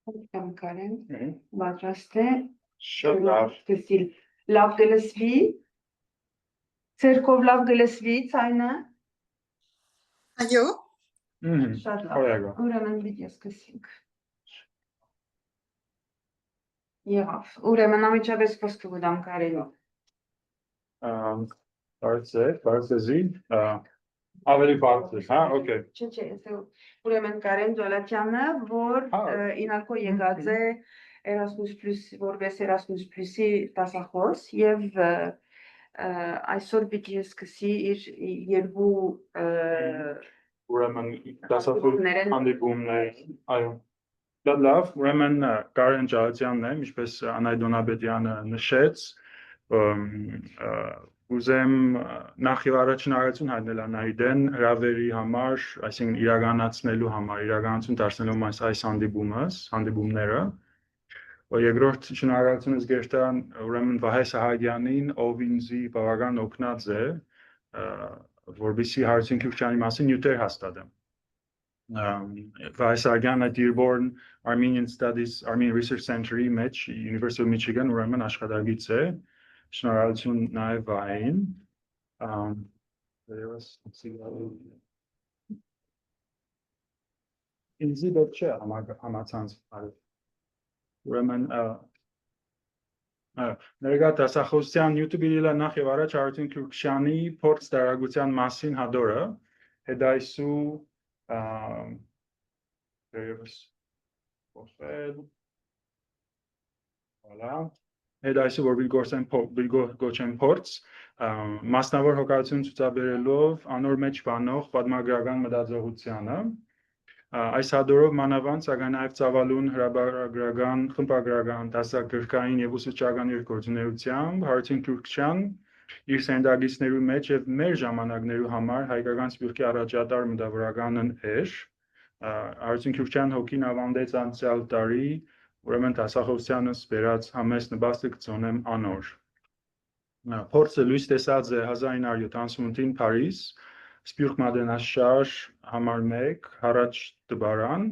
Կամ Կարեն, Հմ, պատրաստ է Շատ լավ։ սկսել լավ գլսվի, ցերկով լավ գլսվի ցայնը, Այո, շատ Օրագա։ լավ, ուրեմն պիտի սկսենք։ Եղավ, ուրեմն ամիջապես խոսքը գուտամ Կարենի։ Բարձեզի, ավելի բարձր, հա, օքեյ։ Չէ, ուրեմն Կարեն Ջալատյանը, որ Հա, ինալքո եկած է Erasmus+, որպես Erasmus+-ի դասախոս եւ այսօր պիտի սկսի իր երկու Ուրեմն դասախոս հանդիպումներ, այո։ Շատ լավ, ուրեմն Կարեն Ջալատյանն է, ինչպես Անայ Դոնաբեդյանը նշեց, ուզեմ նախ եւ առաջ շնորհակալություն հայտնել Անայի դեն հրավերի համար, այսինքն իրականացնելու համար, իրականացում դարձնելու այս հանդիպումները։ Երկրորդ շնորհակալությունս գերտան ուրեմն Վահե Սահակյանին, ով ինձ բավական օգնած է, որովհետեւ Հարություն Քյուրքչյանի մասին նյութեր հաստատեմ։ Վահե Սահակյանը Dearborn Armenian Studies, Armenian Research Center-ի մեջ University of Michigan ուրեմն աշխատագից է։ Շնորհակալություն նաև Վահեին։ Ինձ դեռ չէ համացանց ուրեմն ներկա դասախոսության նյութը բիլիլա նախ եւ առաջ Հարություն Քյուրքչյանի փորձ տարագության մասին հադորը հետայսու դերևս փոխել voilà հետայսու որ գոչեն փորձ մասնավոր հոգացություն ցուցաբերելով անոր մեջ բանող պատմագրական մտածողությանը այս հադորով մանավանդ սակայն նաև ծավալուն հրաբարագրական, խմբագրական, դասագրքային եւ ուսուցչական երկրորդություններությամբ Հարություն Քյուրքչյան իր սենդագիցներու մեջ եւ մեր ժամանակներու համար հայկական սփյուռքի առաջատար մտավորականն էր Հարություն Քյուրքչյան հոգին ավանդեց անցյալ տարի ուրեմն դասախոսությանս բերած համեստ նպաստը կցոնեմ անոր փորձը լույս տեսած է 1978-ին Փարիզ Սպյուրք մատենաշար համար 1 հարաճ դբարան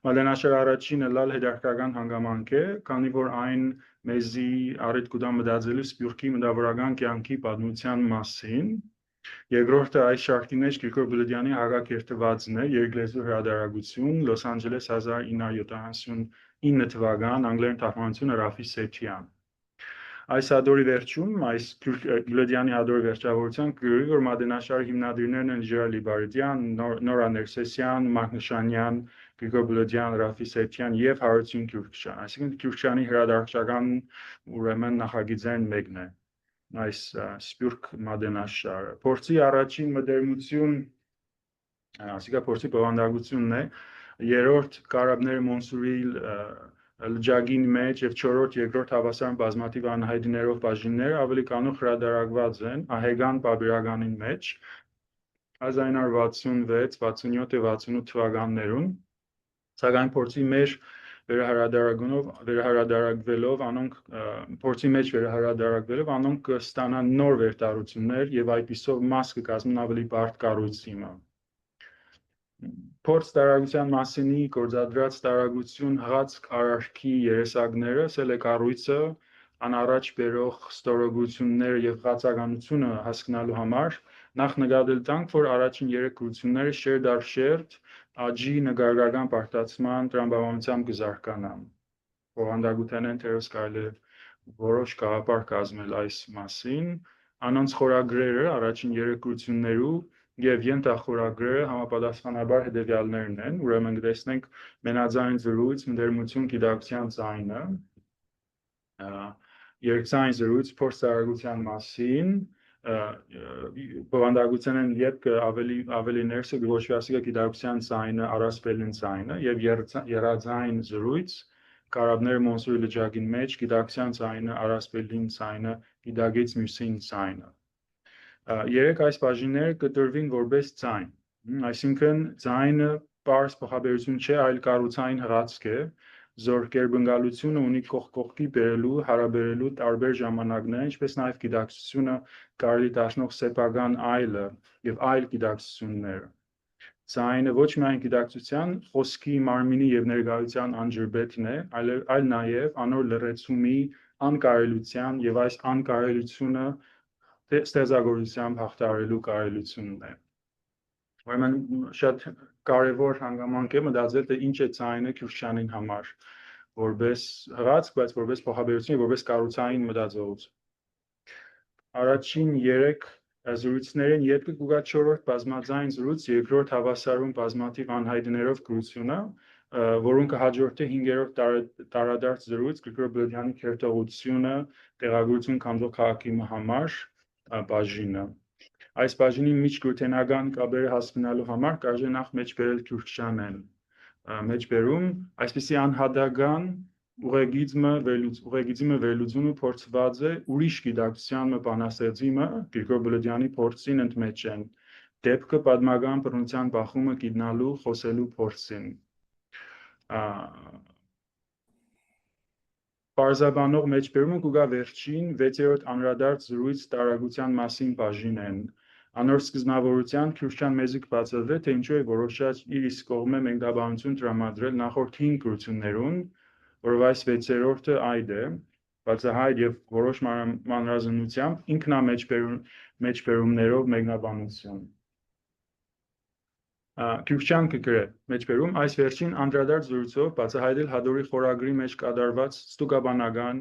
մատենաշար առաջինը լալ հետաքրքրական հանգամանք է քանի որ այն մեզի առիթ կտա մտածելու Սպյուրքի մտավորական կյանքի պատմության մասին երկրորդը այս շարքի մեջ Գրիգոր Բլեդյանի հակակերտվածն է երկլեզու հրատարակություն Լոս Անջելես 1979 թվական անգլերեն թարգմանությունը Ռաֆի Սեթյան Այս հադորի վերջում, այս Գլեդյանի հադորի վերջավորության գրի, որ մատենաշարի հիմնադիրներն են Ժիրայր Լիբարդյան, Նորա Ներսեսյան, Մարկ Նշանյան, Գրիգոր Բլեդյան, Ռաֆի Սեթյան եւ Հարություն Քյուրքչյան։ Այսինքն Քյուրքչյանի հրադարձական ուրեմն նախագիծերն մեկն է այս Սպյուրք մատենաշարը։ Փորձի առաջին մտերմություն, ասիկա փորձի բովանդակությունն է, երրորդ Կարաբներ Մոնսուրի լջագին մեջ եւ 4-րդ երկրորդ հավասար բազմաթիվ անհայտներով բաժիններ ավելի կանուխ հրադարակված են Ահեգան Պաբիրականին մեջ 1966, 67 եւ 68 թվականներուն սակայն փորձի մեջ վերահրադարակվելով անոնք կստանան նոր վերտարություններ եւ այդպիսով մաս կկազմեն ավելի բարդ կառույցը Փորձ տարագության մասինի գործադրած տարագություն հղացք արարքի երեսակները սել է կառույցը անառաջ բերող ստորոգություններ եւ ղացականությունը հասկանալու համար նախ նկատել տանք որ առաջին երեք գրությունները շերտ առ շերտ աջի նկարագրական բարդացման տրամաբանությամբ կզարգանան բովանդակության են թերևս կարելի որոշ գաղափար կազմել այս մասին անոնց խորագրերը առաջին երեք գրություններու Եվ ենթախորագրերը համապատասխանաբար հետևյալներն են, ուրեմն կտեսնենք մենաձայն զրույց, մտերմություն գիտակցության ձայնը, երկձայն զրույց փորձ տարագության մասին, բովանդակության են ետք ավելի ներսը գոչվի ասիկա գիտակցության ձայնը, առասպելին ձայնը եւ երաձայն զրույց, Կարաբներ Մոնսուրի լճակին մեջ գիտակցության ձայնը, առասպելին ձայնը, գիտագից մյուսին ձայնը Երեք այս բաժինները կտրվին որպես ձայն, այսինքն ձայնը պարզ փոխաբերություն չէ, այլ կառուցային հղացք է, զորքերբնկալությունը ունի կողքի բերելու, հարաբերելու տարբեր ժամանակներ, ինչպես նաև գիտակցությունը կարելի դաշնող սեփական այլը եւ այլ գիտակցությունները։ Ձայնը ոչ միայն գիտակցության, խոսքի, մարմինի եւ ներկայության անջրբետն է, այլ նաեւ անոր լրացումի, անկարելության եւ այս անկարելությունը ստեղծագործությամբ հաղթահարելու կարելությունն է։ Ուրեմն շատ կարևոր հանգամանք է մտածել թե ինչ է ձայնը Քյուրչյանին համար, որպես հղացք, բայց որպես փոխաբերություն, որպես կառուցային մտածողություն։ Առաջին 3 զրույցներին ետքը կուգա 4-րդ բազմաձայն զրույց, երկրորդ հավասարում բազմաթիվ անհայտներով գրությունը, որոնք կհաջորդի 5-րդ տարադարձ զրույց Գրիգոր Բլեդյանի քերթողությունը տեղագրություն քամվող քաղաքի համար բաժինը։ Այս բաժինի միջգրութենական կապերը հասկանալու համար կարելի է նախ մեջբերել Քյուրչյանեն։ Մեջբերում այսպիսի անհատական ուղեգիծը վերլուծումը փորձված է ուրիշ գիտակցության բանաստեղծիմը Գրիգոր Բլեդյանի փորձին ընդմեջ են դեպքը պատմական բռնության բախումը գիտնալու խոսելու փորձին Պարզաբանող մեջբերումը կուգա վերջին 6-րդ անդրադարձ զրույց տարագության մասին բաժինեն Անոր սկզբնավորության Քյուրչյան մեզի կբացատրե թե ինչու է որոշած իր իսկ կողմը մեկնաբանություն տրամադրել նախորդ 5 գրություններուն որով այս 6-րդը այդ է, բացահայտ եւ որոշ մանրազնությամբ ինքնամեջբերումներով մեկնաբանություն։ Քյուրչյան կգրե մեջբերում այս վերջին անդրադարձ զրույցով բացահայտել հադորի խորագրի մեջ կատարված ստուգաբանական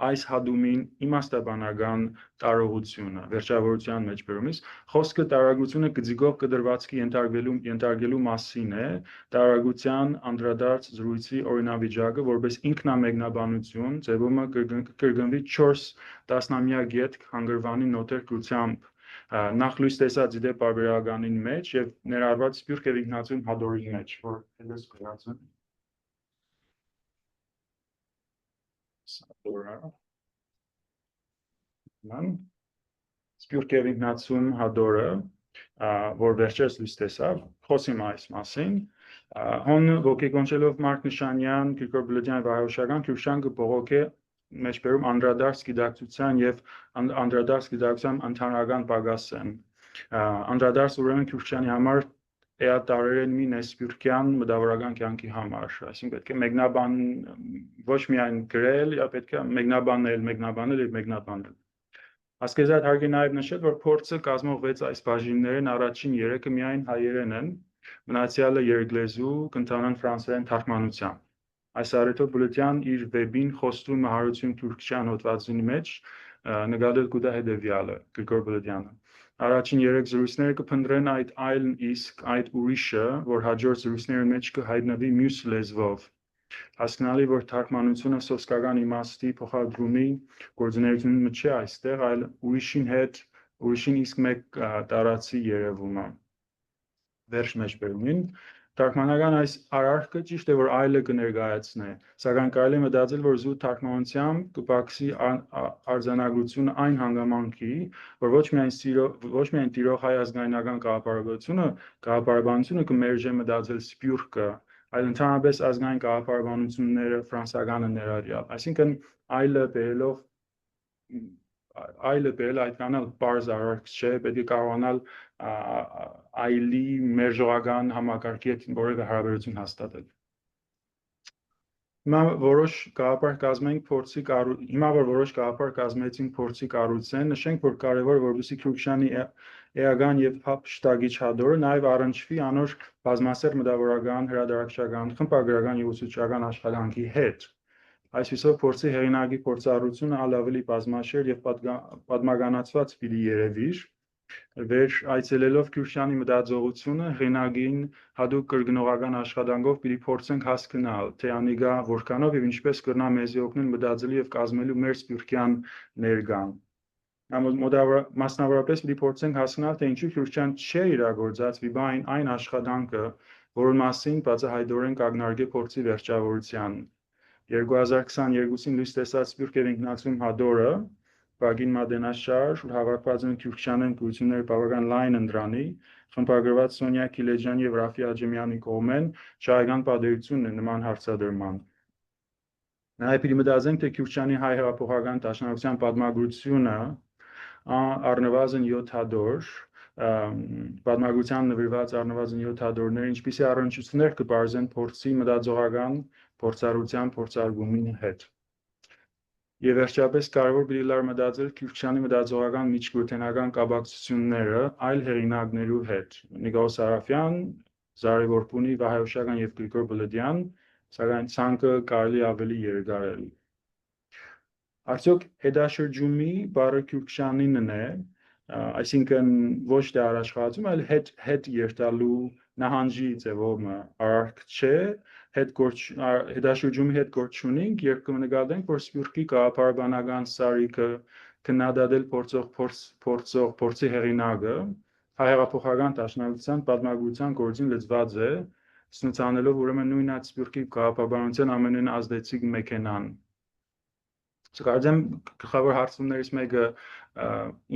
այս հադումին իմաստաբանական տարողությունը վերջավորության մեջբերումից խոսքը տարագությունը գծիկով կդրվածքի ենթարկելու մասին է տարագության անդրադարձ զրույցի օրինավիճակը որպես ինքնամեկնաբանություն ձևումը կրկնվի 4 տասնամյակ ետք հանգրվանի նոթեր գրությամբ նախ լույս տեսած իդե պարբերականին մեջ եւ ներառված սպյուրք եւ ինքնացում հադորի մեջ որ դες գրածը Սպյուրք եւ ինքնացում հադորը որ վերջերս լույս տեսավ խոսիմ այս մասին հոն ոգեկոնչելով Մարկ Նշանյան Գրիգոր Բլեդյան վարաշական Քյուրչյան կբողոքե մեջբերում անդրադարձ գիտակցության եւ անդրադարձ գիտակցության ընդհանրական պակասն անդրադարձ ուրեմն Քյուրչյանի համար էատարերեն մի նեսպյուրքյան մտավորական կյանքի համար այսինքն պետք է մեկնաբան ոչ միայն գրել այլ պետք է մեկնաբանել եւ մեկնաբանել Ասկեզատ հարգի նաև նշել, որ փորձը կազմող 6 այս բաժիններն առաջին 3-ը միայն հայերեն են, մնացյալը երկլեզու կընթանան ֆրանսերեն թարգմանությամբ։ Այս առիթով Բլեդյան իր վեբին խոստում հարություն թուրքչյան հոդվածի մեջ նկատել կուտա հետևյալը Գրիգոր Բլեդյանը։ Առաջին 3 զրույցները կփնտրեն այդ այլն իսկ այդ ուրիշը, որ հաջորդ զրույցների մեջ կհայտնվի մյուս լեզվով։ Հասկանալի որ թարգմանությունը սոսկական իմաստի փոխադրումի գործունեությունը չէ այստեղ, այլ ուրիշին իսկ մեկ տարածի երևումը։ Վերջ մեջբերումին թարգմանական այս արարքը ճիշտ է որ այլը կներկայացնե, սակայն կարելի է մտածել որ զուտ թարգմանությամբ կպակսի արձանագրությունը այն հանգամանքի, որ ոչ միայն տիրող հայ ազգայնական գաղափարաբանությունը կմերժե մտածել սպյուրքը այլ ընդհանրապես ազգային գաղափարաբանությունները ֆրանսիականը ներառյալ այսինքն այլը բերել այդքան էլ բարձ արարք չէ պետք է կարողանալ այլի մերժողական համակարգի հետ որևէ հարաբերություն հաստատել Հիմա որ որոշ գաղափար կազմեցինք փորձի կառուցեն նշենք որ կարևոր է որպեսզի Քյուրչյանի էական եւ շտագիչ հադորը նաեւ առնչվի անոր բազմասեր մտավորական հրատարակչական խմբագրական եւ ուսուցչական աշխատանքի հետ այսպիսով փորձի հեղինակի փորձառությունը ավելի բազմաշերտ եւ պատմականացված պիտի երևիր Վեր այցելելով Քյուրչյանի մտածողությունը հեղինակին հadoop կրկնողական աշխատանքով պիտի փորձենք հասկանալ թե անիգա որքանով եւ ինչպես կրնա մեզի օգնել մտածելու եւ կազմելու մեր սպյուրքյան ներկան Մասնավորապես պիտի փորձենք հասկանալ թե ինչու Քյուրչյան չէ իրագործած վիբային այն աշխատանքը որոնց մասին բացահայտորեն կագնարկե փորձի վերջավորության 2022-ին լույս տեսած սպյուրք եւ ինքնացում հադորը Բագին մատենաշար հավաքված են Քյուրչյանեն գույությունների բավական լայն ընդրանի, խմբագրված Սոնյա Քիլեջյանի եւ Ռաֆի Աջեմյանի կողմեն շահական պատերությունն է նման հարցադրման։ Նաև պիտի մտածենք, թե Քյուրչյանի հայ հեղափոխական դաշնակցության պատմագրությունը առնվազն 7 հադոր, պատմագրության նվիրված առնվազն 7 հատորներ, ինչպիսի առնչություններ կբարձեն փորձի մտածողական փորձառության փորձարկումի հետ։ Եվ վերջապես կարևոր պիտի լար մտածել Քյուրքչյանի մտածողական միջգործնական կապակցությունները այլ հեղինակներու հետ։ Նիկոլ Սարաֆյան, Զարե Որպունի, Վահե Հուշական եւ Գրիգոր Բլդյան, սակայն ցանկը կարելի ավելի երկարել։ Արդյոք հետաշրջումի բառը Քյուրքչյանինն է, այսինքն ոչ թե առաջխաղացում, այլ հետ երթալու նահանջի ձևով արարք չէ, հետաշրջումի հետ գործ չունենք, երբ կնկատենք, որ Սփյուռքի գաղափարաբանական սարիքը քննադատել փորձի հեղինակը հայհեղափոխական դաշնակցության պատմագրության գործին լծված է, ցնցանելով ուրեմն նույն այդ Սփյուռքի գաղափարաբանության ամենայն ազդեցիկ մեքենան։ Կարծեմ գլխավոր հարցումներից մեկը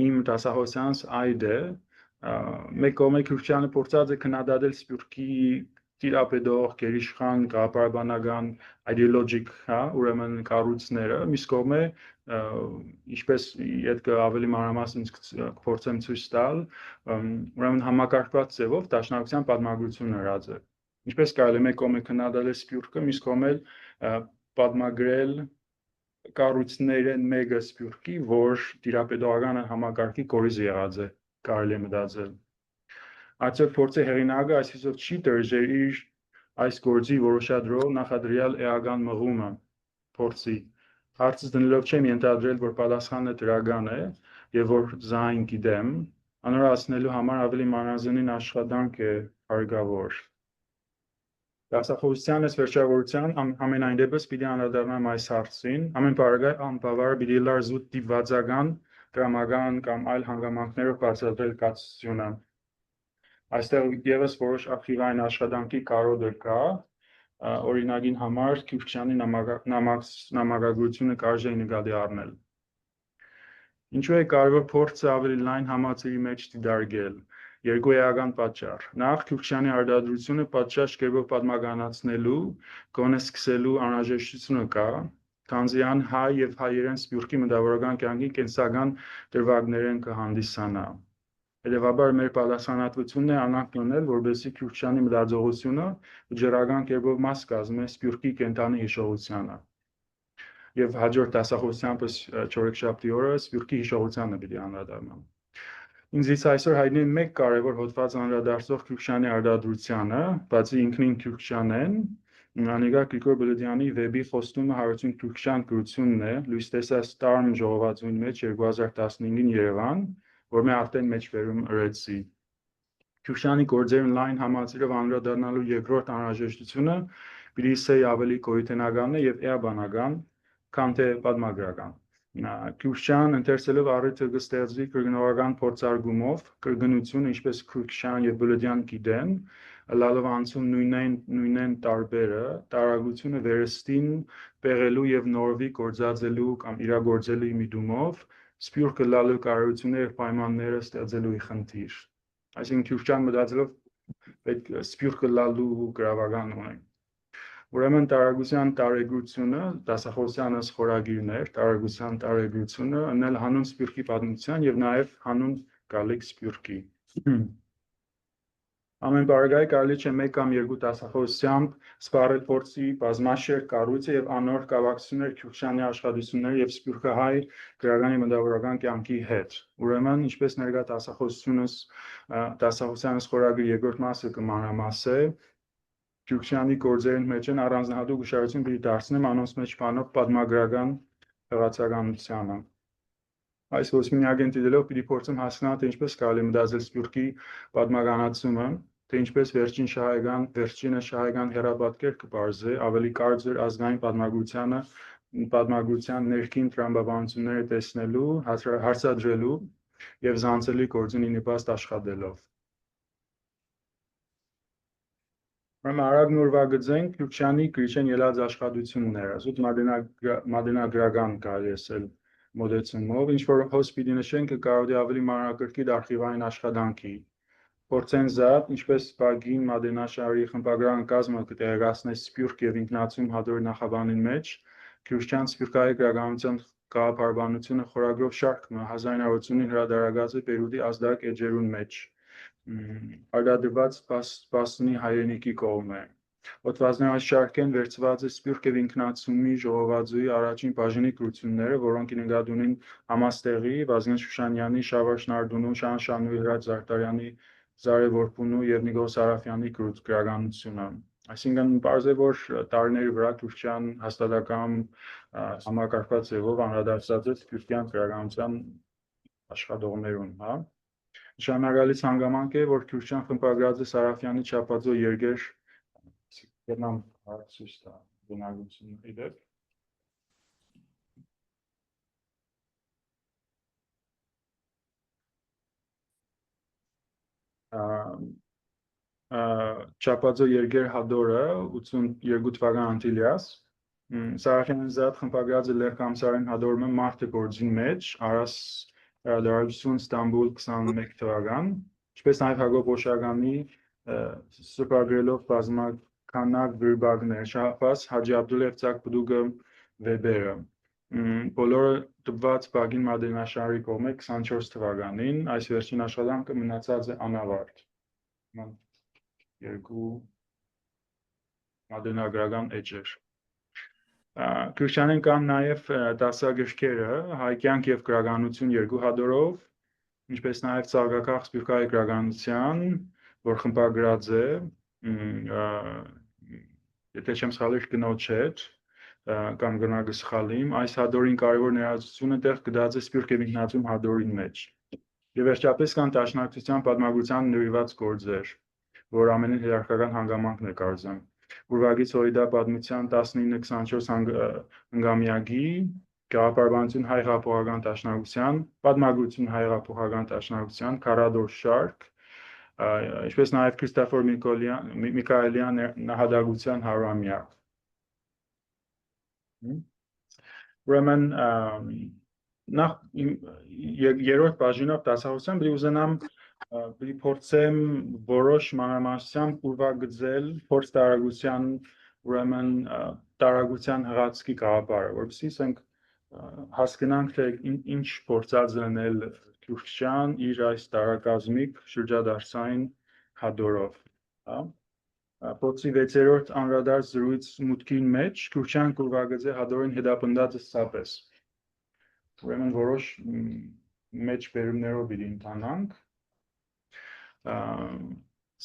իմ դասախոսյանս այդ է, մեկ կողմը Քյուրքչյանը փորձած է քննադատել Սփյուռքի տիրապետող գերիշխան գաղափարաբանական ideologic, ուրեմն կառույցները, մյուս կողմը ինչպես ետքը ավելի մանրամասն փորձեմ ցույց տալ, ուրեմն համակարգված ձևով դաշնակցության պատմագրությունը հրած է։ Ինչպես կարելի է մեկ կողմը քննադատել Սփյուռքը, մյուս կողմը պատմագրել կառույցներն մեկը Սփյուռքի, որ տիրապետողական համակարգի կորիզ եղած է, կարելի է մտածել։ Արդյոք փորձի հեղինակը այսպիսով չի դրժեր իր այս գործի որոշադրող նախադրյալ էական մղումը փորձի։ Հարցը դնելով չեմ ենթադրել, որ պատասխանը դրական է եւ որ զայն գիտեմ, անորացնելու համար ավելի մանրազնին աշխատանք է հարկավոր։ Դասախոսությանս վերջավորության ամենայն դեպս պիտի անդրադառնամ այս հարցին, ամեն բավարար պիտի լար զուտ դիպվածական, դրամական կամ այլ հանգամանքներով բացատրել կացությունը։ Այստեղ եւս որոշ արխիվային աշխատանքի կարոտ կա, օրինակին համար Քյուրքչյանի նամակագրությունը կարժե նկատի առնել։ Ինչու է կարևոր փորձը ավելի լայն համացիրի մեջ դիտարկել։ Երկու էական պատճառ։ Նախ Քյուրքչյանի արտադրությունը պատշաճ կերպով պատմականացնելու, գոնե սկսելու անհրաժեշտությունը կա, քանզի ան հայ եւ հայերեն Սփյուռքի մտավորական կյանքի կենսական դրվագներեն կհանդիսանա։ Հետևաբար մեր պատասխանատվությունն է անանք մնել, որպեսզի Քյուրքչյանի մտածողությունը վճռական կերպով մաս կազմի Սփյուռքի կենթանի հիշողությանը։ Եվ հաջորդ դասախոսությամբ չորեքշաբթի օրը Սփյուռքի հիշողությանը պիտի անդրադառնամ։ Ինձ այսօր հայտնի է մեկ կարևոր հոդված անդրադարձող Քյուրքչյանի արտադրությանը, բացի ինքնին Քյուրքչյանեն, Անիկա Գրիգոր Բլդյանի վեբի խոստումը Հարություն Քյուրքչյան գրությունն է, լույս տեսած Տարմ ժողովածուի մեջ 2015-ին Երևան, որ մե արդեն մեջբերում ըրեցի։ Քյուրքչյանի գործերն լայն համացիրով անդրադառնալու երկրորդ անհրաժեշտությունը պիտի սեի ավելի գոյութենական է եւ էաբանական, քան թե պատմագրական։ Քյուրքչյան ընթերցելով առիթը կստեղծվի կրկնողական փորձարկումով, կրկնությունը ինչպես Քյուրքչյան եւ Բլդյան գիտեն, լալով անցում նույնեն տարբերը, տարագությունը վերստին պեղելու եւ նորվի գործածելու կամ իրագործելու միտումով, Սփյուռքը լալու կարողությունները եւ պայմանները ստեղծելու խնդիր։ Այսինքն Քյուրքչյան մտածելով պետք Սփյուռքը լալու գրավական ունենք։ Ուրեմն տարագության տարեգրությունը, դասախոսյանս խորագիրն էր, տարագության տարեգրությունը, ընել հանուն Սփյուռքի պատմության եւ նաեւ հանուն գալիք Սփյուռքի։ Ամեն բարեկայ կարելի չէ մեկ կամ երկու դասախոսությամբ սպառել փորձի բազմաշերտ կառույցը եւ անոր կապակցություններ Քյուրքչյանի աշխատությունների եւ Սփյուռքահայ գրականի մտավորական կյանքի հետ։ Ուրեմն, ինչպես ներկա դասախոսյանս խորագիր երկրորդ մասը կմանրամասե, Քյուրքչյանի գործերին մեջ են առանձնահատուկ ուշադրություն պիտի դարձնեմ անոնց մեջ բանող պատմագրական հղացականությանը։ Այս ոսմինյակեն դիտելով պիտի փորձեմ հասկանալ, թե ինչպես կարելի է մտածել Սփյուռքի պատմականացումը, թե ինչպես վերջինը շահայական հեռապատկեր կբարձե ավելի կարծր ազգային պատմագրության ներքին տրամաբանությունները տեսնելու, հարցադրելու եւ զանցելի գործունի նպաստ աշխատելով։ Արագ նորվագծենք Քյուրքչյանի գրիչեն ելած աշխատությունները, զուտ մատենագրական կարելի ասել մոդեցումով, ինչ որ հոս պիտի նշենք կարելի ավելի մանրակրկիտ արխիվային աշխատանքի։ Փորձեն զատ, ինչպես Բագին Մադենաշարի խմբագրական կազմը կտեղեկացնի Սփյուռք եւ ինքնացում հատորի նախաբանին մեջ, Քյուրքչյան Սփյուռքահայ գրականության գաղափարաբանությունը խորագրով շարքը 1985 հրադարագած է Պերուդի ազդակ էջերուն մեջ արտադրված Բաստնի հայրենիքի կողմը Օտվազնի այս շարքեն վերծված է Սպյուրք եւ ինքնացումի ժողովածուի առաջին բաժինի կրությունները, որոնք նկատ ունին Համաստեղի, Վազգեն Շուշանյանի, Շավարժ Նարդունու, Շան Շանուի, Հրաչ Զարտարյանի, Զարե Որփունու եւ Նիկոլ Սարաֆյանի գրականությունը։ Այսինքն բարձր է, որ տարիների վրա քրիստիան հաստատակամ համակարգված ձևով անդրադարձած է քրիստիան գրականության աշխատողներուն, հա։ Նշանակալից հանգամանք է, որ քրիստիան խմբագրած է Սարաֆյանի Չափածո երգեր Գնամ հարցուց տա բնակությունը իդեպ Չափածո երգեր հադորը 82 թվական Անտիլիաս Սարաֆյանի զատ խմբագրած է Լեր Կամսարեն հադորումը մարտը գործին մեջ Արաս հրադարագություն Ստամբուլ 21 թվական ինչպես նաև Հակոբ Օշագանի սուպագրելով բազմականակ գրբակներ Շահբազ Հաջի Աբդուլեվ Ծակ Բդուգը Վեբերը բոլորը տված Բագին Մադենաշարի կողմը 24 թվականին այս վերջին աշխատանքը մնացած է անավարտ երկու մադենագրական էջեր Քրիստիանեն կան նաև դասագրքերը հայ կյանք եւ գրականություն երկու հադորով ինչպես նաև ցաղկակախ սպյուրքահայ գրականության որ խմբագրած է եթե չեմ սխալվի կնոջ հետ կամ գնագ սխալիմ այս հադորին կարևոր ներկայացությունը տեղ գտած է Սպյուրք եւ ինքնացում հադորին մեջ եւ վերջապես կան դաշնակցության պատմագրության նվիրված գործեր որ ամենին հիերարխիական հանգամանքն է կարծեմ Ուրվագից Հոիդա պատմության 19-24 հնգամյակի գաղափարաբանություն հայ հեղափոխական դաշնակցության պատմագրություն հայ հեղափոխական դաշնակցության քարադոր շարք ինչպես նաև Քրիստոֆոր Միքայելյան նահատակության 100-ամյակ Ուրեմն նախ երրորդ բաժինով դասախոսեմ պիտի ուզենամ պիտի փորձեմ որոշ մանրամասնությամբ ուրվագծել փորձ տարագության ուրեմն տարագության հղացքի գաղափարը որովհետեւ ասենք հասկանանք թե ինչ փորձած լինել քրիստիան իր այս տարակազմիկ շրջադարձային հադորով հա Փորձի 6-րդ անդրադարձ զրույց մուտքին մեջ քրիստիան ուրվագծե հադորին հետապնդած սապես ուրեմն որոշ մեջ բերումներով պիտի ընթանանք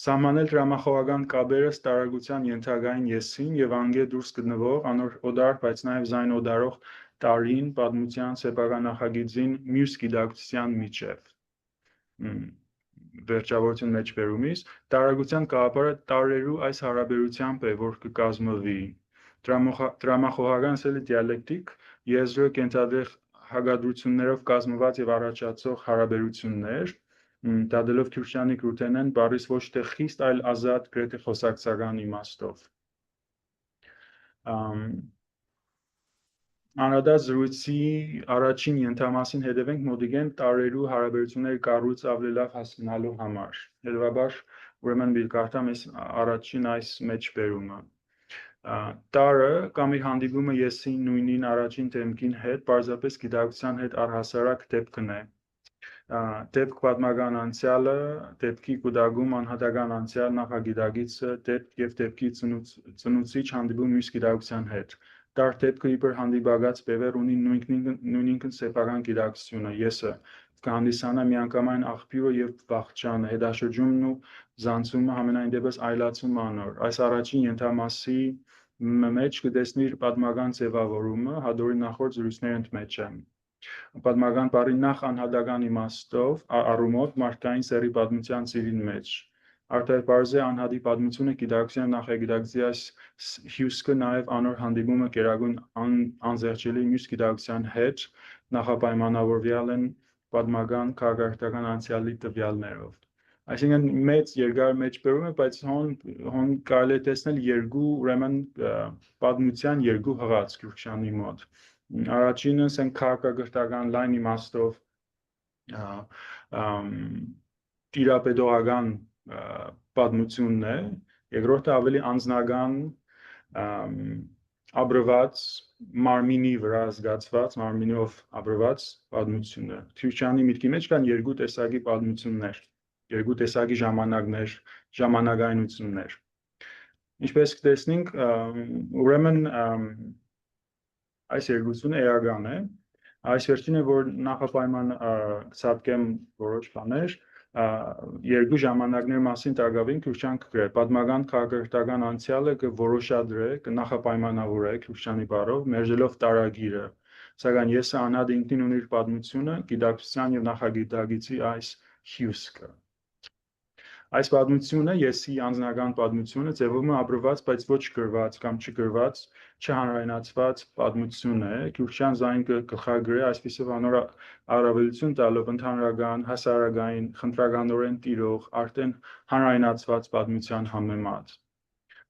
Սահմանել դրամախոհական կաբերը տարագության ենթագային եսին եւ անգե դուրս գտնվող անոր օդար, բայց նաեւ զայն օդարող տարին պատմության սեփական նախագիծին մյուս գիտակցության միջև վերջավորություն մեջ բերումից տարագության գաղափարը տարերու այս հարաբերությամբ է որ կկազմվի դրամախոհական սելի դիալեկտիկ եզրը կենտրադեղ հագադրություններով կազմված եւ առաջացող հարաբերություններ դադելով քրիստիանի կրութենեն բառից ոչ թե խիստ այլ ազատ գրեթե խոսակցական իմաստով Անդրադարձ զրույցի առաջին ենթամասին հետևենք մոդիգեն տարերու հարաբերությունների կառույց ավելի լավ հասկանալու համար հետևաբար ուրեմն մի կարդամ այս առաջին այս մեջբերումը տարը կամ իր հանդիպումը եսին նույնին առաջին դեմքին հետ պարզապես գիտակցության հետ առհասարակ դեպքն է դեպք պատմական անցյալը դեպքի կուտակում անհատական անցյալ նախագիտակիցը դեպք եւ դեպքի ծնուցիչ հանդիպում մյուս գիտակցության հետ Դար դեպքը իբր հանդիպակաց բևեր ունի նույնինքն սեփական գիտակցությունը եսը կհանդիսանա միանգամայն աղբյուրը եւ վախճանը հետաշրջումն ու զանցումը համենայն դեպս այլացում անոր այս առաջին ենթամասի մեջ կտեսնի պատմական ձևավորումը հադորի նախորդ զրույցների մեջ է Պատմական բառի նախ անհատական իմաստով առումով մարդկային սերի պատմության ծիրին մեջ Արդար բարձ է անհատի պատմությունը գիտակցության նախագիտակցիաս հյուսկը նաև անոր հանդիպումը կերագույն անզեղչելի մյուս գիտակցության հետ նախապայմանավորվյալ են պատմական քաղաքական անցյալի տվյալներով Այսինքն մեծ երկար մեջբերում է, բայց հոն կարելի է տեսնել երկու ուրեմն պատմության երկու հղաց քրիստիանի մոտ Առաջինը ասենք քաղաքակրթական լայն իմաստով տիրապետողական պատմությունն է, երկրորդը ավելի անձնական Ապրված մարմինի վրա զգացված, մարմինով ապրված պատմությունները։ Քրիստոնյանի միտքի մեջ կան երկու տեսակի պատմություններ, երկու տեսակի ժամանակներ, ժամանակայնություններ։ Ինչպես կտեսնենք, ուրեմն այս երկությունը էական է։ Այս վերջինը, որ նախապայման կցատկեմ որոշ բաներ, երկու ժամանակների մասին տագավին քրիստոնյան կգրե պատմական քաղաքական անցյալը կորոշադրե կնախապայմանավորե քրիստոնյանի բառով մերժելով տարագիրը սակայն եսը անհատ ինքնին ունի իր պատմությունը գիտակցության եւ նախագիտագիտի այս հյուսքը այս պատմությունը եսի անձնական պատմությունը ձևում է ապրված բայց ոչ գրված կամ չգրված չհանրայնացված պատմություն է քրիստոնյան զայն կգլխագրե այսպիսով անոր առավելություն տալով ընդհանրական հասարակային խնդրականորեն տիրող արդեն հանրայնացված պատմության համեմատ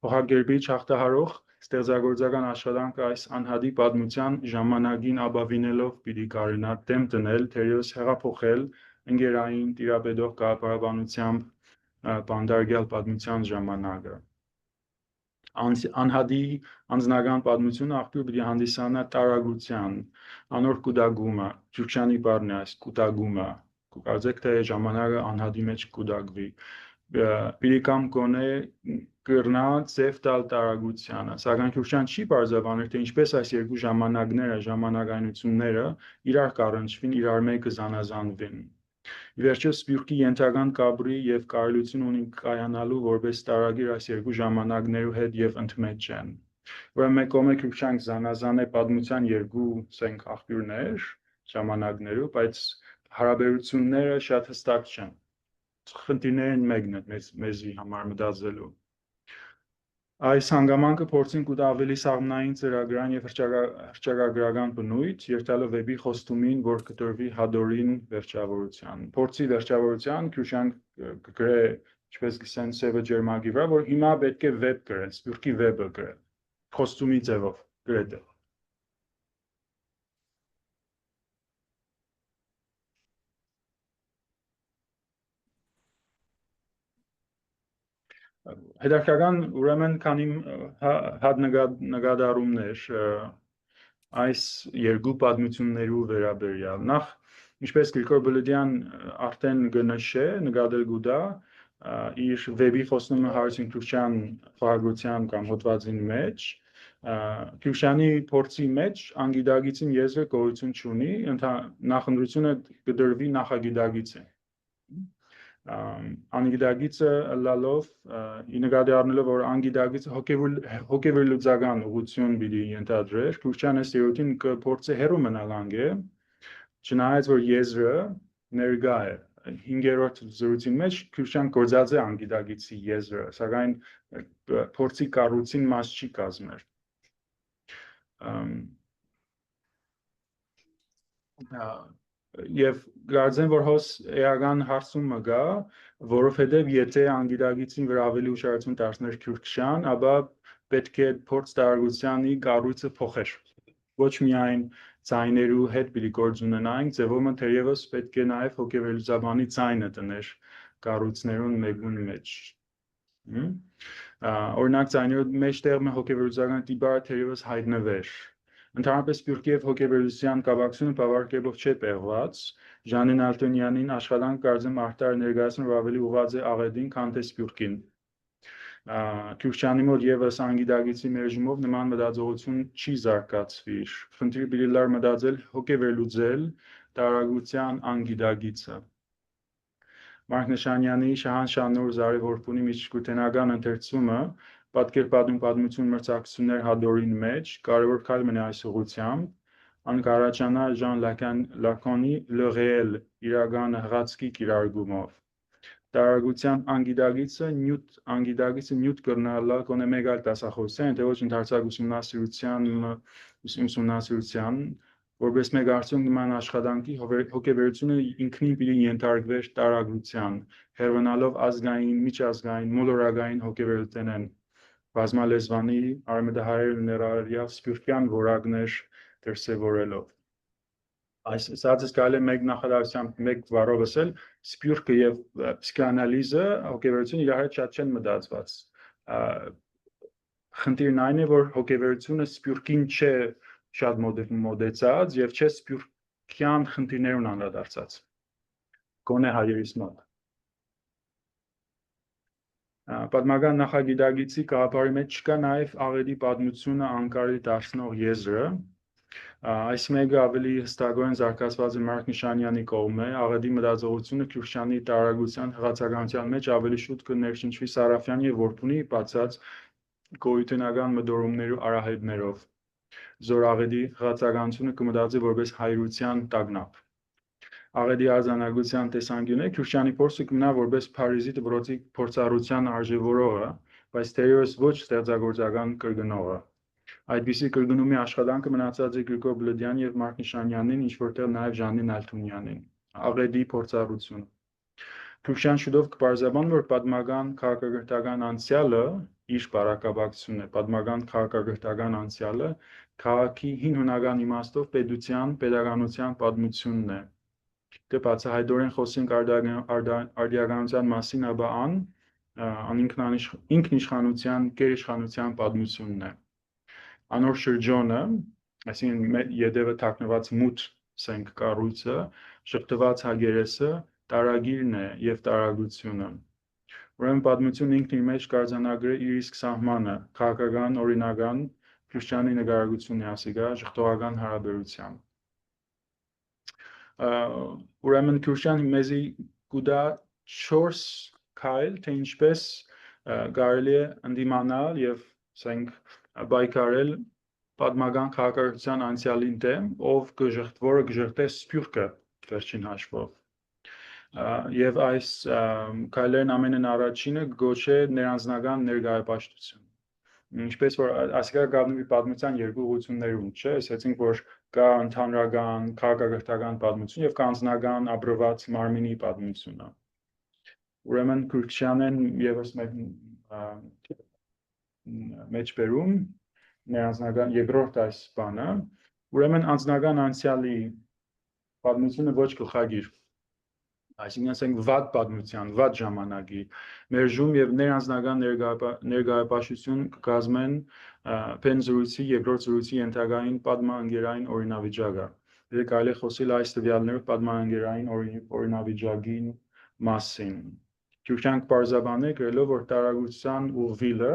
փոխակերպիչ հաղթահարող ստեղծագործական աշխատանքը այս անհատի պատմության ժամանակին ապավինելով պիտի կարենա դեմ դնել թերևս հեղափոխել ընկերային տիրապետող կառավարությամբ բանդարգյալ պատմության ժամանակը անհատի անձնական պատմությունը աղբյուր պիտի հանդիսանա տարագրության անոր կուտակումը քրիստոնյանի բառն է այս կուտակումը կարծեք թե ժամանակը անհատի մեջ կուտակվի պիտի կամ գոնե կրնա ձև տալ տարագրությանը սակայն քրիստոնյան չի բարձրաբանել թե ինչպես այս երկու ժամանակները ժամանակայնությունները իրար կառնչվին իրար մեկը զանազանվին Ի վերջո սպյուրքի ենթական կաբրի եւ կարելություն ունի կայանալու որպես տարագիր այս երկու ժամանակներու հետ եւ ընդմեջ են։ Ուրեմն մեկ կողմը քրիստոնյանք զանազան է պատմության երկու սենք աղբյուրներ ժամանակներու, բայց հարաբերությունները շատ հստակ չեն։ Խնդիրներն մեկն է մեզի համար մտածելու։ Այս հանգամանքը փորձին կուտ ավելի սաղմնային ծրագրային եւ հրճակագրական բնույթ, երթալով վեբի խոստումին, որ կտրվի հադորին վերջավորության։ Փորձի վերջավորության քրիստոնյան կգրե, ինչպես գսեն սևը ջերմագի վրա, որ հիմա պետք է վեբ գրել, սպյուրքի վեբը գրել, խոստումի ձևով գրել։ Հետաքրքրական ուրեմն քանի հատ նկատառումներ այս երկու պատմություններու վերաբերյալ նախ ինչպես Գրիգոր Բլդյան արդեն գնշե նկատել գուտա իր վեբի խոստումը հարցին քրիստոնյան խաղաղության կամ հոդվածին մեջ քրիստոնյանի փորձի մեջ անգիտագիտին եզրը գոյություն չունի նախընտրությունը կդրվի նախագիտագիծը անգիտագիծը լալով ի նկատի առնելով որ անգիտագիծը հոգևոր լուծական ուղղություն պիտի ենթադրեր քրիստոնյանը ստերոթին կփորձի հերո մնալ անգե չնայած որ եզրը ներկա է 5-րդ զրույցի մեջ քրիստոնյան գործած է անգիտագիծի եզրը սակայն փորձի կառուցին մաս չի կազմել Եվ գարձեն որ հոս էական հարցումը գա, որովհետև եթե անգիտագիտին վրա ավելի ուշադրություն դարձներ քրիստոնյան, ապա պետք է փորձ տարագրությանի կառույցը փոխեր։ Ոչ միայն ձայներու հետ պիտի գործ ունենայինք, ձևումը թերևս պետք է նաև հոգեվերլուծաբանի ձայնը տներ կառույցներուն մեկուն մեջ։ Օրինակ ձայներու մեջտեղ մը հոգեվերլուծական տիպարը թերևս հայտնվեր։ Ընդհանրապես սպյուրքի եւ հոգեվերլուծության կապակցությունը բավարարկերպով չէ պեղված, Ժանին Ալտոնյանին աշխատանք կարծեմ արտար ներկայացնում որ ավելի ուղղված է աղետին, քան թե սպյուրքին։ Քրիստոնյանի մոտ եւս անգիտագիտի մերժումով նման մտածողություն չի զարգացվի։ Խնդիրը պիտի լար մտածել հոգեվերլուծել տարագրության անգիտագիծը։ Մարկ Նշանյանի Շահան Շանուր Զարեվորպունի միջկութենական ընթերցումը պատկերպատում պատմություն մրցակցություններ հադորին մեջ կարևոր քայլ մնա այս ուղղությամբ անկարաչանա Ժան Լակոնի Le Réel իրականը հղացքի կիրարգումով տարագրության անգիտագիծը նյութ կրնալա կոնե մեկ այլ դասախոսության թե ոչ ընդարձակ ուսումնասիրության որպես մեկ արդյունք նման աշխատանքի հոգեվերությունը ինքնին պիտի ենթարկվեր տարագրության հերվնալով ազգային, միջազգային, մոլորակային հոգեվերլուծենեն բազմալեզվանի արմեդահայեր ներառյալ սպյուրքյան որակներ դրսևորելով։ Այս ասածս կարելի է մեկ նախադասությամբ մեկ բառով ասել սպյուրքը եւ պսիխոանալիզը հոգեվերլուծությունը իրար հետ շատ չեն մտածված։ խնդիրն այն է, որ հոգեվերությունը սփյուռքին չէ շատ մոդեցած եւ չէ սփյուռքյան խնդիրներուն անդրադարձած։ Գոնե հայերիս մոտ։ Պատմական նախագիտագիտի գաղափարի մեջ չկա նաև աղետի պատմությունը անկարելի դարձնող եզրը։ Այս մեկը ավելի հստակորեն զարգացված է Մարկ Նիշանյանի կողմէ, աղետի մտածողությունը Քյուրշյանի տարագության հղացականության մեջ ավելի շուտ կներշնչվի Սարաֆյանի եւ Որբունի բացած գոյութենական մտորումներու արահետներով, զոր աղետի հղացականությունը կմտածի որպես հայրության տագնապ։ Աղետի արձանագրության տեսանկյունը Քյուրշյանի փորձը կմնա որպես Փարիզի դպրոցի փորձառության արժևորողը, բայց թերևս ոչ ստեղծագործական կրկնողը։ Այդպիսի կրկնումի աշխատանքը մնացած է Գրիգոր Բլդյանի եւ Մարկ Նիշանյանին, ինչ որտեղ նաեւ Ժանին Ալթունյանին։ Աղետի փորձառություն։ Քյուրշյան շուտով կպարզաբան, որ պատմական քաղաքակրթական անցյալը իր բարակաբակցությունն է, պատմական քաղաքակրթական անցյալը քաղաքի հին հունական իմաստով պետության, պետականության պատմությունն է։ Դե բացահայտորեն խոսենք արդիականության մասին, ապա ինքնիշխանության, գերիշխանության պատմությունն է։ Անոր շրջանը, այսինքն յետևը թաքնված մութ սենք կառույցը, շղթված հագերեսը, տարագիրն է եւ տարագրությունը։ Ուրեմն պատմությունը ինքն իր մեջ կարձանագրի իր իսկ սահմանը, քաղաքական, օրինական, Քյուրշյանի նկարագրությունն է ասիկա, ժխտողական հարաբերությամբ։ Ուրեմն Քյուրշյանը մեզի կուտա 4 քայլ, թե ինչպես կարելի է ընդդիմանալ եւ ասենք պայքարել պատմական քաղաքակրթության անցյալին դեմ, որը կժղտե սփյուռքը վերջին հաշվով։ Եվ այս քայլերն ամենն առաջինը գոչե ներանձնական ներկայապաշտություն։ Ինչպես որ ասիկա գտնվի պատմության երկու ուղղություններում, չէ՞, ասեցինք, որ կա ընդհանրական քաղաքակրթական պատմություն եւ կա անձնական ապրված մարմինի պատմությունը։ Ուրեմն Քյուրշյանն եւս մեջբերում ներանձնական երկրորդ այս բանը, ուրեմն անձնական անցյալի պատմությունը ոչ գլխագիր, այսինքն ասենք վատ պատմության, վատ ժամանակի մերժում եւ ներանձնական ներկայապաշտություն կկազմեն փեն զրույցի, երկրորդ զրույցի ենթակային պատմաընկերային օրինավիճակը։ Դե կարելի է խոսել այս տվյալներով պատմաընկերային օրինավիճակի մասին։ Քյուրշյան կպարզաբանի գրելով, որ տարագրության ուղղվելը,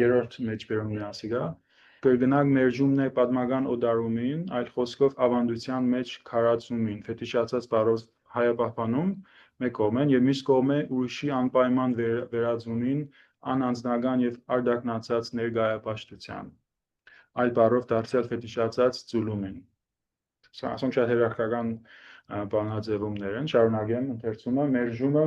երրորդ մեջբերումն է ասիկա, կրկնակ մերժումն է պատմական օդարումին, այլ խոսքով ավանդության մեջ քարացումին, ֆետիշացած բառով հայապահպանում մեկ կողմեն եւ մյուս կողմը ուրիշի անպայման վերածումին անանձնական եւ արդակնացած ներկայապաշտության, այլ բառով դարձյալ ֆետիշացած ծուլումին։ Սա ասենք շատ հետաքրքրական բանաձևումներ են, շարունակեմ ընթերցումը, մերժումը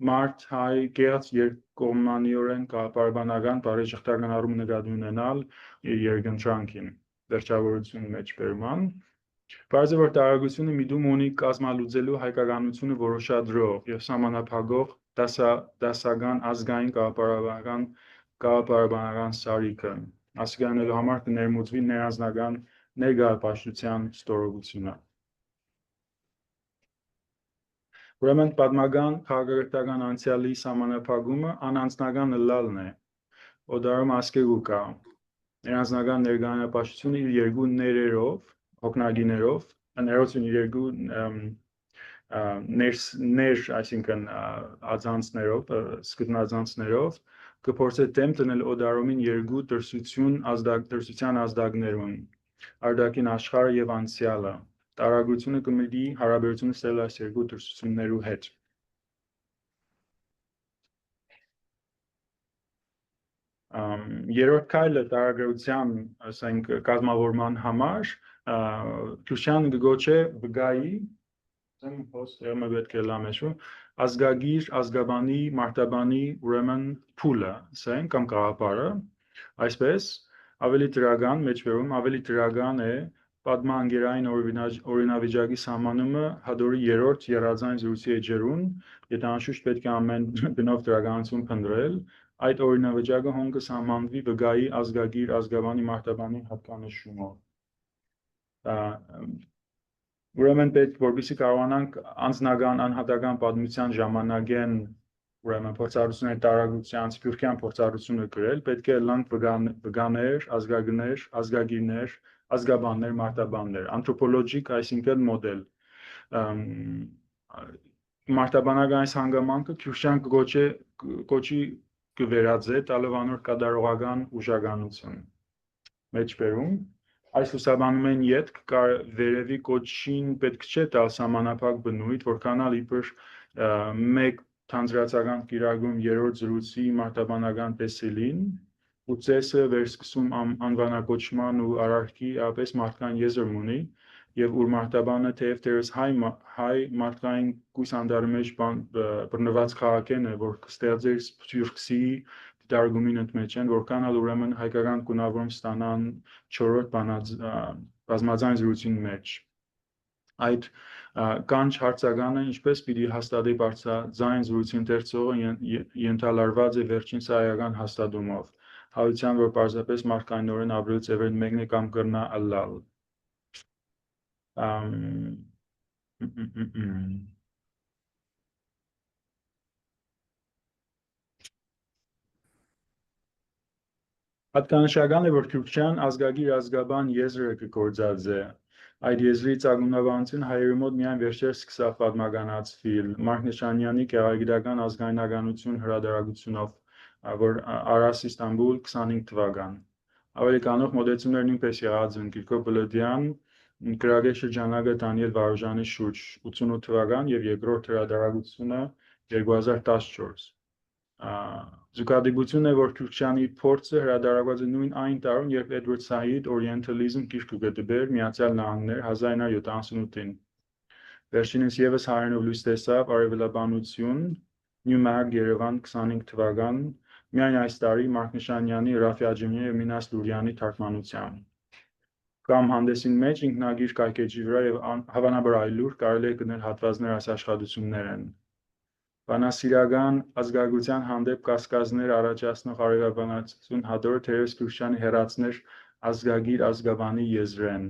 մարդ հայ գեղց երկկողմանիորեն կապարբանական բարի շղթական առում նկատի ունենալ երկընտրանքին, վերջավորություն մեջբերման։ Պարզ է, որ տարագրությունը միտում ունի կազմալուծելու հայկականությունը որոշադրող եւ սահմանափակող դասական ազգային կաղապարաբանական սարիքը, ասիկանելու համար կներմուծվի ներանձնական ներկայապաշտության ստորոգությունը։ Ուրեմն պատմական քաղաքակրթական անցյալի սահմանափակումը անանձնական լալն է, օդարում ասկերու կա, ներանձնական ներկայապաշտությունը իր երկու ներերով, հոգնագիներով, ներոցին իր երկու այսինքն ածանցներով, սկզբնածանցներով կփորձե դեմ տնել օդարումին երկու դրսության ազդակներուն, արդակին աշխարհը եւ անցյալը, տարագրությունը կմիտի հարաբերությունը ստեղծել այս երկու դրսություններու հետ։ Երրորդ քայլը տարագրության, ասենք, կազմավորման համար Քյուրշյանը կգոչե վգայի, ազգագիր, ազգաբանի, մարտաբանի, ուրեմն փուլը, ասենք, կամ կաղապարը, այսպես ավելի դրական, մեջբերում ավելի դրական է պատմաընկերային օրինավիճակի սահմանումը հադորի երրորդ եռաձայն զրույցի էջերուն, եթե անշուշտ պետք է ամեն գնով դրականություն փնտրել, այդ օրինավիճակը հոն կսահմանվի վգայի, ազգագիր, ազգաբանի, մարտաբանի հատկանշումով։ Ուրեմն պետք որպեսզի կարողանանք անձնական անհատական պատմության ժամանակեն ուրեմն փորձառությունների տարագության, սփյուռքյան փորձառությունը գրել, պետք է լանք վգաներ, ազգագներ, ազգագիրներ, ազգաբաններ, մարտաբաններ, anthropologic, այսինքն մոդել։ Մարտաբանական այս հանգամանքը Քյուրշյան կոչի կվերածե տալով անոր կատարողական ուժականություն։ Մեջբերում այս լուսաբանում են ետք վերևի կոչին պետք չէ տալ սահմանափակ բնույթ, որքանալ իբր մեկ թանձրացական կիրագում երրորդ զրույցի մարտաբանական տեսելին ու ծեսը վերսկսում անվանակոչման ու արարքի ապես մարդկային եզր ունի եւ ուր մարտաբանը թեև դերս հայ մարդկային կույս անդարի մեջ բռնված քաղաքեն է, որ կստեղծեր սփյուռքսի դիտարկումին ընդմեջ են, որքանալ ուրեմն հայկական գունավորում ստանան 4-րդ բազմաձայն զրույցին մեջ։ Այդ կանչ հարցականը ինչպես պիտի հաստատի բարձրաձայն զրույցի ընթերցողը ենթալարված է վերջին սահայական հաստատումով, հայության, որ պարզապես մարդկայնորեն ապրելու ձևերն մեկն է կամ կրնա ըլլալ։ Հատկանշական է, որ քյուրքչյան ազգագիր ազգաբան եզրը կգործածե։ Այդ եզրի ծագումնաբանությունը հայերի մոտ միայն վերջերս սկսավ պատմականացվել Մարկ Նշանյանի գեղագիտական ազգայնականություն հրատարակությունով, որ Արաս Իստանբուլ 25 թվական։ Ավելի կանող մոտեցումներ նույնպես եղած են Կիրկո Բլոդյան, գրագետ շրջանակը Դանիել Վարուժանի շուրջ 88 թվական եւ երկրորդ հրատարակությունը 2014։ Զուգադիպությունն է, որ Քյուրքչյանի փորձը հրատարակված է նույն այն տարում, երբ Էդվարդ Սայիդ Orientalism գիրքը գտբեր Միացյալ Նահանգներ 1978-ին։ Վերջինս եւս հայերենով լույս տեսավ Արևելաբանություն Նյումարկ Երևան 25 թվական, միայն այս տարի Մարկ Նշանյանի, Ռաֆի Աջեմյանի եւ Մինաս Լուրյանի թարգմանությամբ։ Կամ հանդեսին մեջ ինքնագիր կայքեջի վրա եւ հավանաբար այլուր կարելի է գտնել հատվածներ այս աշխատություններն։ Բանասիրական ազգագրության հանդեպ կասկածներ առաջացնող արևաբանացություն հադորը թերևս Քյուրքչյանի հեռացներ ազգագիր ազգաբանի եզրեն։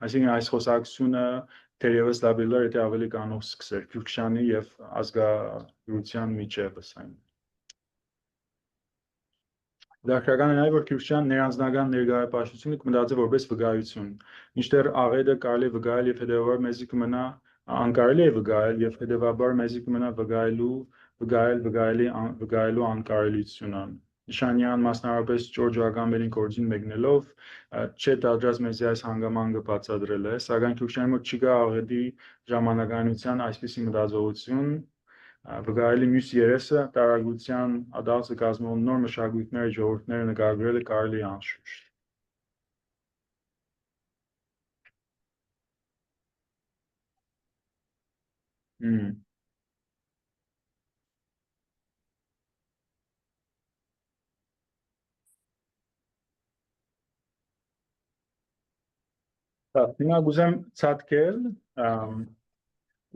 Այսինքն այս խոսակցությունը թերևս լաբելար եթե ավելի կանող սկսեր Քյուրքչյանի եւ ազգագրության միջև ասային։ Դարքրական է նաև, որ Քյուրքչյան ներանձնական ներկայապաշտությունը կմտածի որպես վկայություն, մինչդեռ աղետը կարելի է վկայել եւ հետեւաբար մեզի կմնա անկարելի է վկայել եւ հետեւաբար մեզի կմնա վկայելու անկարելիությունը։ Նշանյան մասնավորապես Ջորջ Ագամբերին կորձին մեկնելով չէ դադրած մեզի այս հանգամանքը բացատրել է, սակայն Քյուրքչյանի մոտ չկա աղետի ժամանակայնության այսպիսի մտածողություն, վկայելի մյուս երեսը տարագրության ադալսը կազմող նոր մշակույթները ժողովուրդները նկարագրելը կարելի է անշուշտ։ Հիմա կուզեմ ցատկել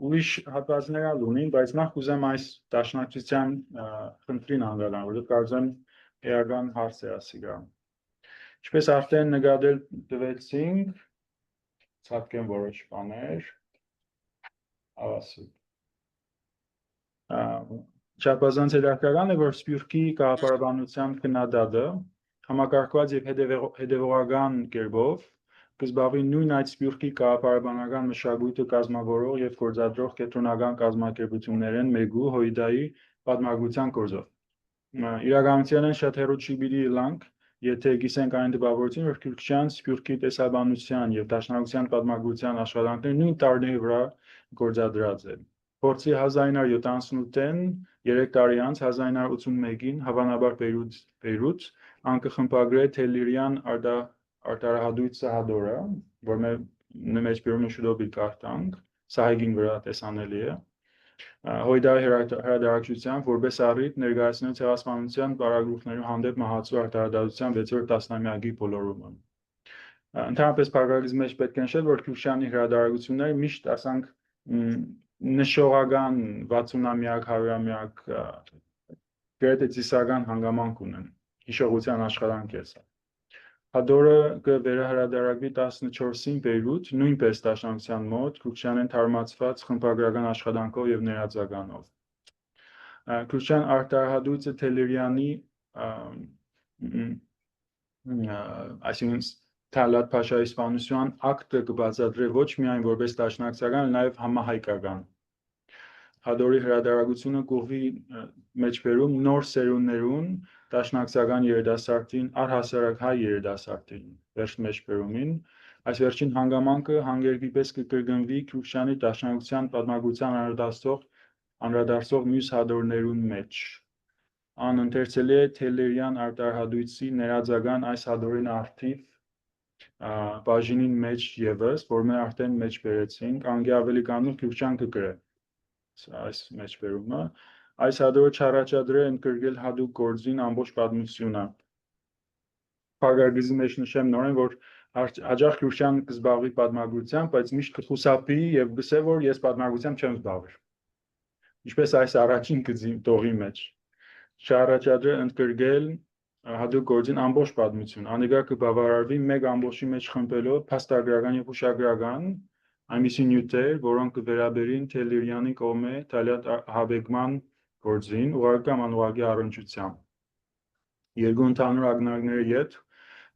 ուրիշ հատվածներ ունին, բայց նախ կուզեմ այս դաշնակցության խնդրին անդրադառնալ, որովհետև կարծում եմ էական հարց է ասիգա։ Ինչպես արդեն նկատել տվեցինք, ցատկեմ որոշ բաներ, ավասիկ։ Չափազանց հետաքրքրական է, որ Սփյուռքի կաղապարաբանության քննադատը համակարգված եւ հետևողական կերպով կզբաղվի նույն այդ Սփյուռքի կաղապարաբանական մշակույթը կազմավորող եւ գործադրող կենտրոնական կազմակերպություններն մեկու Հոյդայի պատմագրության գործով։ Իրականությանն շատ հեռու չի պիտի լանք, եթե գիսենք այն տպավորություն, որ Քյուրքչյան Սփյուռքի տեսաբանության եւ դաշնակցության պատմագրության աշխատանքները նույն տարիների վրա գործադրած են։ Փորձի 1978-ին 3 տարի անց 1981-ին հավանաբար Բեյրութ անկխմբագրել Թելիրյան արտարահադույցը հադորը, որ մեջ բերում շուտով կարդանք, սահեգին վրա տեսանելի է։ Հոյդայի հրատարակչությամբ որպես առիթ ներկայացնելու ցեղասպանության պարագլուխներու հանդեպ մահացու արտահայտության 6-րդ տասնամյակի բոլորումը։ Ընդհանրապես փառատոնի մեջ պետք է նշել, որ Քյուրքչյանի հրատարակությունները միշտ ասանք նշողական 60-ամյակ, 100-ամյակ գրեթե ծիսական հանգամանք ունեն, հիշողության աշխատանք է սա։ Հադորը կվերահրատարակվի 14-ին Բեյրութ, նույնպես դաշնակցության մոտ, Քյուրքչյանեն թարմացված խմբագրական աշխատանքով եւ ներածականով։ Քրուշչյան արտահայտույցը Թելերյանի այսինքն Թալատ Փաշայի սպանության ակտը կբացատրի ոչ միայն որպես դաշնակցական, այլ նաև համահայկական։ Հադորի հրադարագությունը կողմի մեջբերում նոր սերունդներուն դաշնակցական երիտասարդին, առհասարակ հայ երիտասարդին, վերջ մեջբերումին, այս վերջին հանգամանքը հանգերգի պես կկրկնվի Քրուշչյանի դաշնակցության պատմագրության անդրադարձող մյուս հադորներուն մեջ։ Անընթերցելի է Թելերյան արտահայտույցի ներածական այս հադորին արդիվ բաժինին մեջ ևս, որ մեր արդեն մեջ բերեցինք, անգե ավելի կանուր Քրուշչյան կգրե այս մեջբերումը, այս հադորը չառաջադրե ընդգրկել հատուկ գործին ամբողջ պատմությունը։ Փարգարգիզի մեջ նշեմ նորեն, որ հաճախ Քրուշչյան կզբաղվի պատմագրությամբ, բայց միշտ կխուսափի եւ գսե, որ ես պատմագրությամբ չեմ զբաղվի։ Ինչպես այս առաջին տողի մեջ չառաջադրե ընդգրկել հատուկ գործին ամբողջ պատմություն, անիկա կբավարարվի մեկ ամբողջի մեջ խմբելով փաստագրական եւ հուշագրական այնպիսի նյութեր, որոնք կվերաբերին Թելերյանի կողմէ Թալյատ հավեկման գործին, ուղղակի կամ անուղղակի առնչությամբ։ Երկու ընդհանուր ակնարկների հետ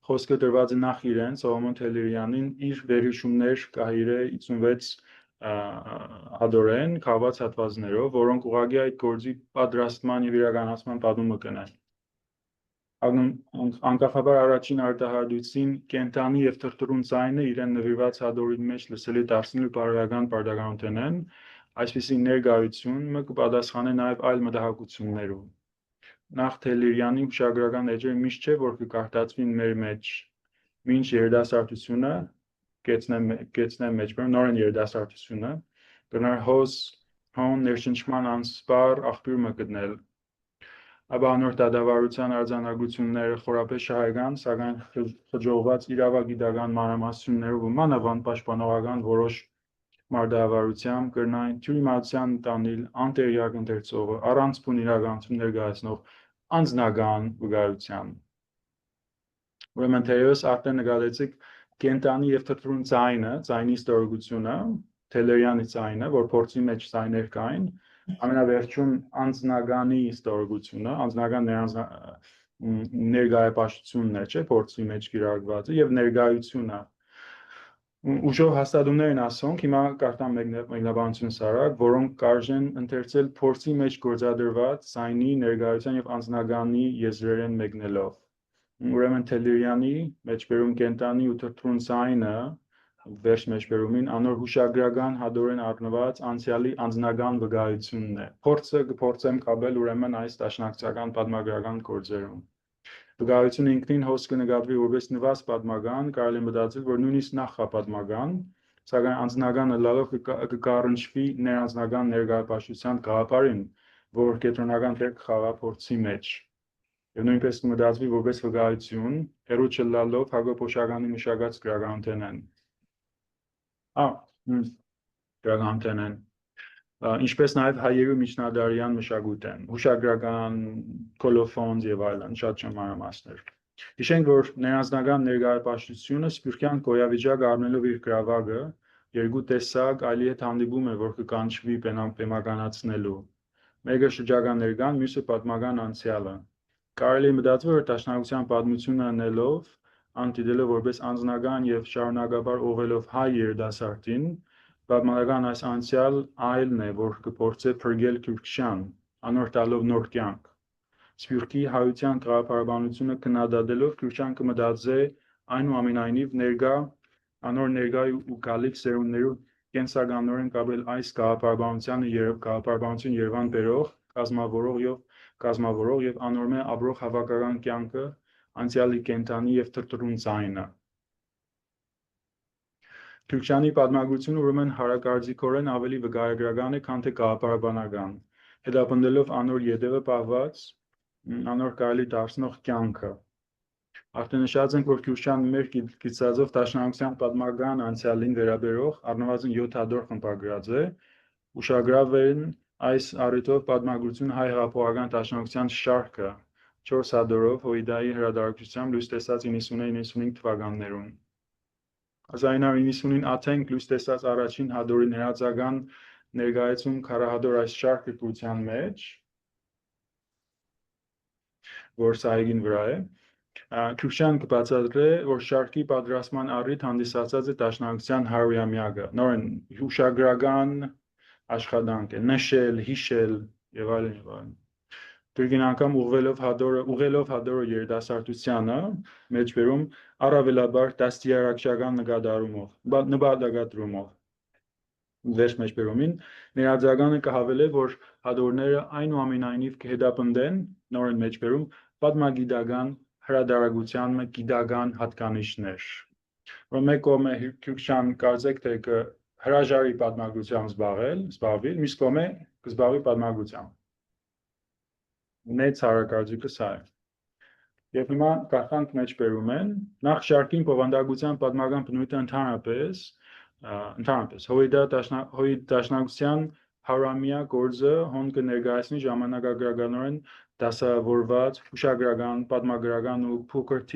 խոսքը տրված է նախ իրեն Սողոմոն Թելերյանին իր վերհիշումներ կահիրե 56 հադորեն քաղված հատվածներով, որոնք ուղղակի այդ գործի պատրաստման եւ իրականացման պատմումը կնեն։ Անկախաբար առաջին արտահայտույցին կենտանի եւ թրթռուն ձայնը իրեն նվիրված հադորի մեջ լսելի դարձնելու բարոյական պարտականությունն, այսպիսի ներկայությունը կպատասխանե նաեւ այլ մտահոգություններով։ Նախ Թելերյանի հուշագրական էջերը միշտ չէ, որ կկարտացվին մեր մեջ, մինչ երիտասարդությունը կեցնեմ մեջբերում նորեն երիտասարդությունը կնար հոն ներշնչման անսպար աղբյուր մկտնել։ Ապա անոր դատավարության արձանագրությունները խորապես շահեկան, սակայն խջողված իրավագիտական մանրամասնություններով ու մանավանդ պաշտպանողական որոշ մարտահրավերությամբ կրնային թյուրիմացության տանիլ անտեղյակ ընթերցողը առանց բուն իրականություն ներկայացնող անձնական վկայության։ Ուրեմն թերևս արդեն նկատեցիք կենտանի եւ թրթռուն ձայնի ստորգությունը, Թելերյանի ձայնը, որ փորձի մեջ ձայներ կային, ամենավերջում անձնականի ստորգությունը, անձնական ներկայապաշտությունն է, չէ, փորձի մեջ կիրառվածը եւ ներկայությունը։ Ուժով հաստատումներ են ասոնք, հիմա կարտամ մեկնաբանություն սարակ, որոնք կարժեն ընթերցել փորձի մեջ գործադրված ձայնի ներկայության եւ անձնականի եզրերեն մեկնելով։ Ուրեմն Թելերյանի մեջբերում կենտանի ու թրթռուն ձայնը վերջ մեջբերումին անոր հուշագրական հադորեն առնված անցյալի անձնական վկայությունն է։ Փորձը կփորձեմ կապել ուրեմն այս դաշնակցական պատմագրական գործերում։ Վկայությունը ինքնին հոս կնկատվի որպես նվազ պատմական, կարելի է մտածել, որ նույնիսկ նախապատմական, սակայն անձնական լալով կկառնչվի ներանձնական ներկայապաշտության գաղափարին, որ կենտրոնական դեր կխաղա փորձի մեջ։ Եվ նույնպես կմտածվի որպես վկայություն, հերու չլալով Հակոբ Օշակյանի մշակած գրականութենեն, ինչպես նաև հայերու միջնադարյան մշակույթեն, հուշագրական, կոլոֆոնց եւ այլն, շատ մանրամասներ։ Հիշենք, որ ներանձնական ներկայապաշտությունը սփյուռքյան գոյավիճակ առնելով իր գրավակը երկու տեսակ այլի հետ հանդիպում է, որ կկանչվի բեմականացնելու։ Մեկը շրջակա ներկան, մյուսը պատմական անցյալը։ Կարելի է մտածել, որ դաշնակցության պատմությունը անելով, անտիդելով որպես անձնական եւ շարունակաբար օղելով հայ երիտասարդին, պատմական այս անցյալ այլն է, որ կփորձե փրկել Քրուշչյան, անոր տալով նոր կյանք։ Սփյուռքի հայության գաղափարաբանությունը քննադատելով Քրուշչյան կմտածե այնուամենայնիվ անոր ներկայ ու գալիք սերունդներու կենսականորեն կապել այս գաղափարաբանություն Երևան բերող, կազմավորող եւ անորմե ապրող հավաքական կյանքը, անցյալի կենտանի եւ թրթռուն ձայնը։ Քրուշչյանի պատմագրությունը ուրեմն հարակարծիքորեն ավելի վկայագրական է, քան թե գաղափարաբանական, հետապնդելով անոր ետևը պահված, անոր կարելի դարձնող կյանքը։ Արդեն նշած ենք, որ Քրուշչյան մեր գծածով դաշնակցության պատմական անցյալին վերաբերող առնվազն 7 հադոր խմբագրած է, ուշագրավեն այս առիթով պատմագրություն հայ հեղափոխական դաշնակցության շարքը 4 հադորով Հոյդայի հրատարակությամբ լույս տեսած 90-95 թվականներում։ 1990-ին Աթենք լույս տեսած առաջին հադորի ներածական ներկայացում քարահադոր այս շարքը կրության մեջ, որ սահագին վրա է։ Քրուշյան կբացատրե, որ շարքի պատրաստման առիթ հանդիսացած է Դաշնակցության 100-ամյակը, նորեն հուշագրական աշխատանք է, նշել, հիշել եւ այլն եւ այլն։ Կրկին անգամ ուղղելով հադորը երիտասարդությանը, մեջբերում առավելաբար դաստիարակչական նկատառումով, վերջ մեջբերումին, ներածականը կհավելե, որ հադորները այնուամենայնիվ կհետապնդեն, նորեն մեջբերում, պատմագիտական հրադարագության գիտական հատկանիշներ, որ մեկ կողմ է Քրուշյան կարծեք թե հրաժարի պատմագրությամբ զբաղվել, մյուս կողմ է կզբաղվի պատմագրությամբ։ Մեծ հարակարծիքը սա է։ Եվ հիմա կարծանք մեջբերում են, նախ շարքին բովանդակության պատմական բնույթը ընդհանրապես հոյի դաշնակցության 100-ամյա գործը հոն կներկայացնի ժամանակագրականորեն դասավորված հուշագրական, պատմագրական ու փոքր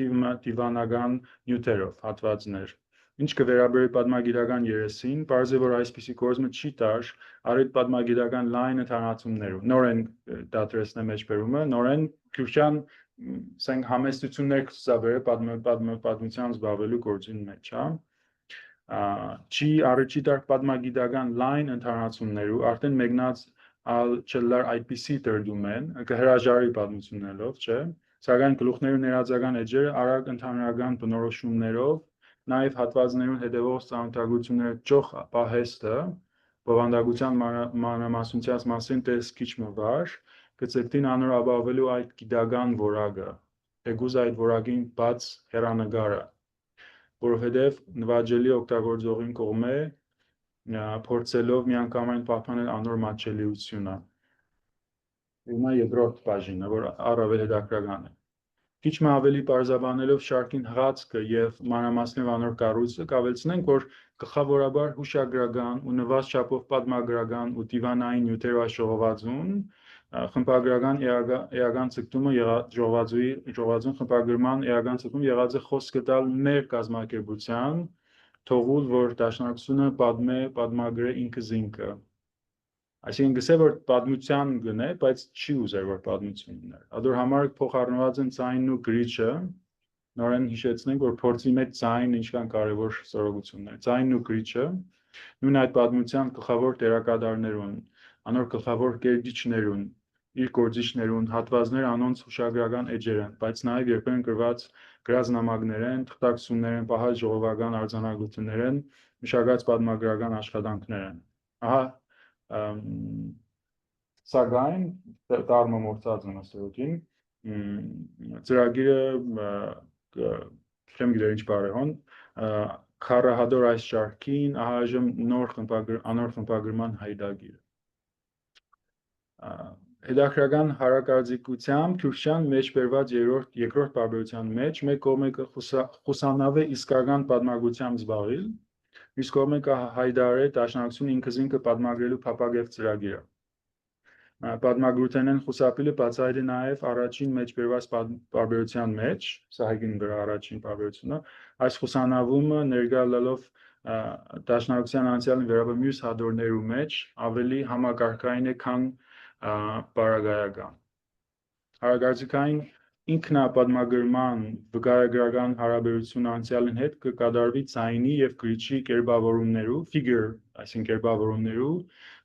դիվանական նյութերով հատվածներ։ Ինչ կվերաբերի պատմագիտական երեսին, պարզ է, որ այսպիսի գործը չի տար առիթ պատմագիտական լայն ընդհանրացումներով։ Նորեն դադրեցնեմ մեջբերումը, նորեն Քրուշյան ասենք համեստություններ կցուցաբերել պատմությամբ զբաղվելու գործին մեջ, հա։ Չի առիթ չի տար պատմագիտական լայն ընդհանրացումներով, արդեն մեկնած չլար այդպիսի դրդում են, կհրաժարի պատմություններով, չէ։ Սակայն գլուխներու ներածական էջերը արագ ընդհանրական բնորոշումներով նաև հատվածներուն հետևող ծանոթագրությունները ճոխ պահեստը բովանդակության մանրամասնության մասին տես քիչ մվար կծգտին անոր ապահովելու այդ գիտական որակը թեկուզ այդ որակին բաց հեռանկարը որովհետև նվաճելի օգտագործողին կողմէ փորձելով միանգամայն պահպանել անոր մատչելիությունը հիմա երկրորդ բաժինը որ առավել հետաքրքրական է Քիչ ավելի պարզաբանելով շարքին հղացքը եւ մանրամասնով անոր կառույցը կավելցնենք, որ գլխավորաբար հուշագրական ու նվազ չափով պատմագրական ու դիվանային նյութերով աշխողվածուն խմբագրական էական ցկտումը ժողովածուն խմբագրման էական ցկտում եղած է խոսքը տալ մեր կազմակերպության թողուլ, որ դաշնակցությունը պատմագրե ինքը զինքը Այսինքն գսե որ պատմության գնե, բայց չի ուզեր որ պատմություն ուներ։ Ադոր համար փոխառնված են ցայնն ու գրիչը, նորեն հիշեցնենք որ փորձի մեջ ցայնը ինչքան կարևոր սորոգությունն է։ Ցայնն ու գրիչը նույն այդ պատմության գլխավոր դերակատարներուն, անոր գլխավոր կերտիչներուն, իր գործիչներուն, հատվածներ անոնց հուշագրական էջեր են, բայց նաև երբեմն գրած նամակներ են, թղթակցություններ են, պահած ժողովական արձանագրություններ են, մշակած պատմագրական աշխատանքներ են։ Ահա Սակայն դառնամորցած են ասորոքին ծրագիրը չեմ գիտեր ինչ բարեհոն քարահադոր այս շարքին այժմ անոր խմբագրման հայդագիրը Հետաքրական հարակարծիքությամբ Քրուշյան մեջբերված երկրորդ բարբերության մեջ մեկ կողմը խուսանավ է իսկական պատմագրությամբ զբաղիլ Մյուս կողմը հայդարարե դաշնակցությունը ինքզինքը պատմագրելու փափագ ծրագիրը։ Պատմագրութենեն խուսափիլը բացահայտ է նաև առաջին մեջբերված պարբերության մեջ, սահագին վրա առաջին պարբերությունը, այս խուսանավումը ներգալելով դաշնակցության անցյալին վերաբերյալ մյուս հադորներու մեջ ավելի համակարգային է, քան բարագայական։ Հարակարծիքային ինքնապատմագրման վկայագրական հարաբերությունը անցյալին հետ կկատարվի ցայնի եւ գրիչի կերպավորումներու, figure, այսինքն կերպավորումներու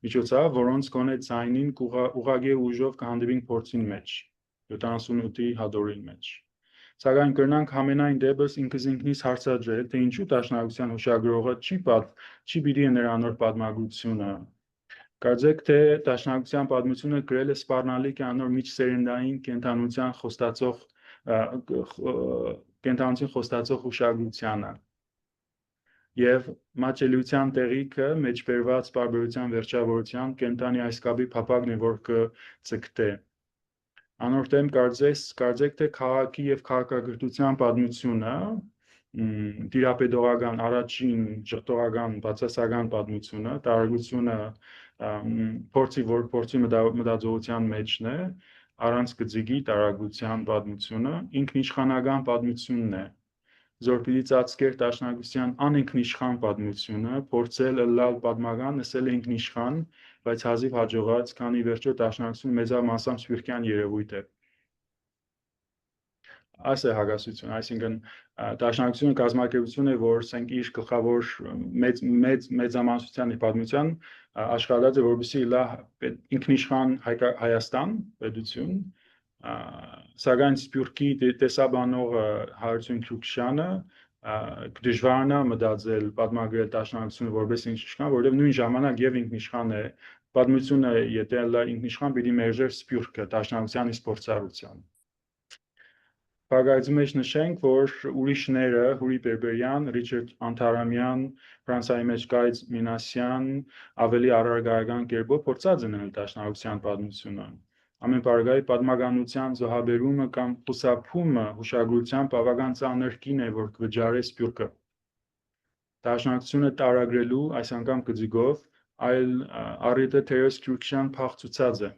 միջոցով, որոնց կոնե ցայնին ուղղակի ուժով կհանդիպին փորձին մեջ, 78-ի հադորին մեջ։ Սակայն կրնանք համենայն դեպս ինքնից հարցադրել, թե ինչու դաշնակցության հուշագրողը չի պիտի նրանոր պատմագրությունը Կարծեք թե դաշնակցության պատմությունը գրել է սպառնալիք անոր միջսերնդային կենթանություն խոստացող հուշագրությանը եւ մատչելիության տեղիքը մեջբերված պարբերության վերջավորության կենթանի այս կապի փափագն է որ կծգտե Անորտեմ կարծեք թե քաղաքի եւ քաղաքակրթության պատմությունը դիրապետողական առաջին ժողովրդական բացասական պատմությունը տարագությունը փորձի մտածողության մեջն է առանց գծիկի տարագության պատմությունը ինքնիշխանական պատմությունն է Զորպիդի ծածկեր դաշնակցության անինքնիշխան պատմությունը փորձել լալ պատմական ասել ինքնիշխան բայց հազիվ հաջողած քանի վերջո դաշնակցությունը մեծավ մասամբ սփյուռքյան երևույթ է այս է հակասությունը, այսինքն դաշնակցությունը կազմակերպություն է, որ ասենք իր գլխավոր մեծամասնության պատմության աշխատած է, որպեսզի լա ինքնիշխան Հայաստան պետություն, սակայն Սփյուռքի տեսաբանող Հարություն Քյուրքչյանը դժվարանա մտածել պատմագրել դաշնակցությունը որպես ինքնիշխան, որովհետև նույն ժամանակ եւ ինքնիշխան է պատմությունը, եթե լա ինքնիշխան պիտի մերժեր Սփյուռքը դաշնակցության իսկ փորձառության։ Բաղայցի մեջ նշենք, որ ուրիշները Հուրի Բերբերյան, Ռիչարդ Անթարամյան, Ֆրանսիայի մեջ Գայծ Մինասյան ավելի առարգայական կերպով փորձած են դաշնակցության պատմությունը։ Ամեն բարգայի պատմականության զոհաբերումը կամ խուսափումը հուշագրության բավական ծանր կին է, որ կվճարի Սփյուռքը։ Դաշնակցությունը տարագրելու այս անգամ գծիկով այլ առիթը թերևս Քյուրքչյան փախցուցած է։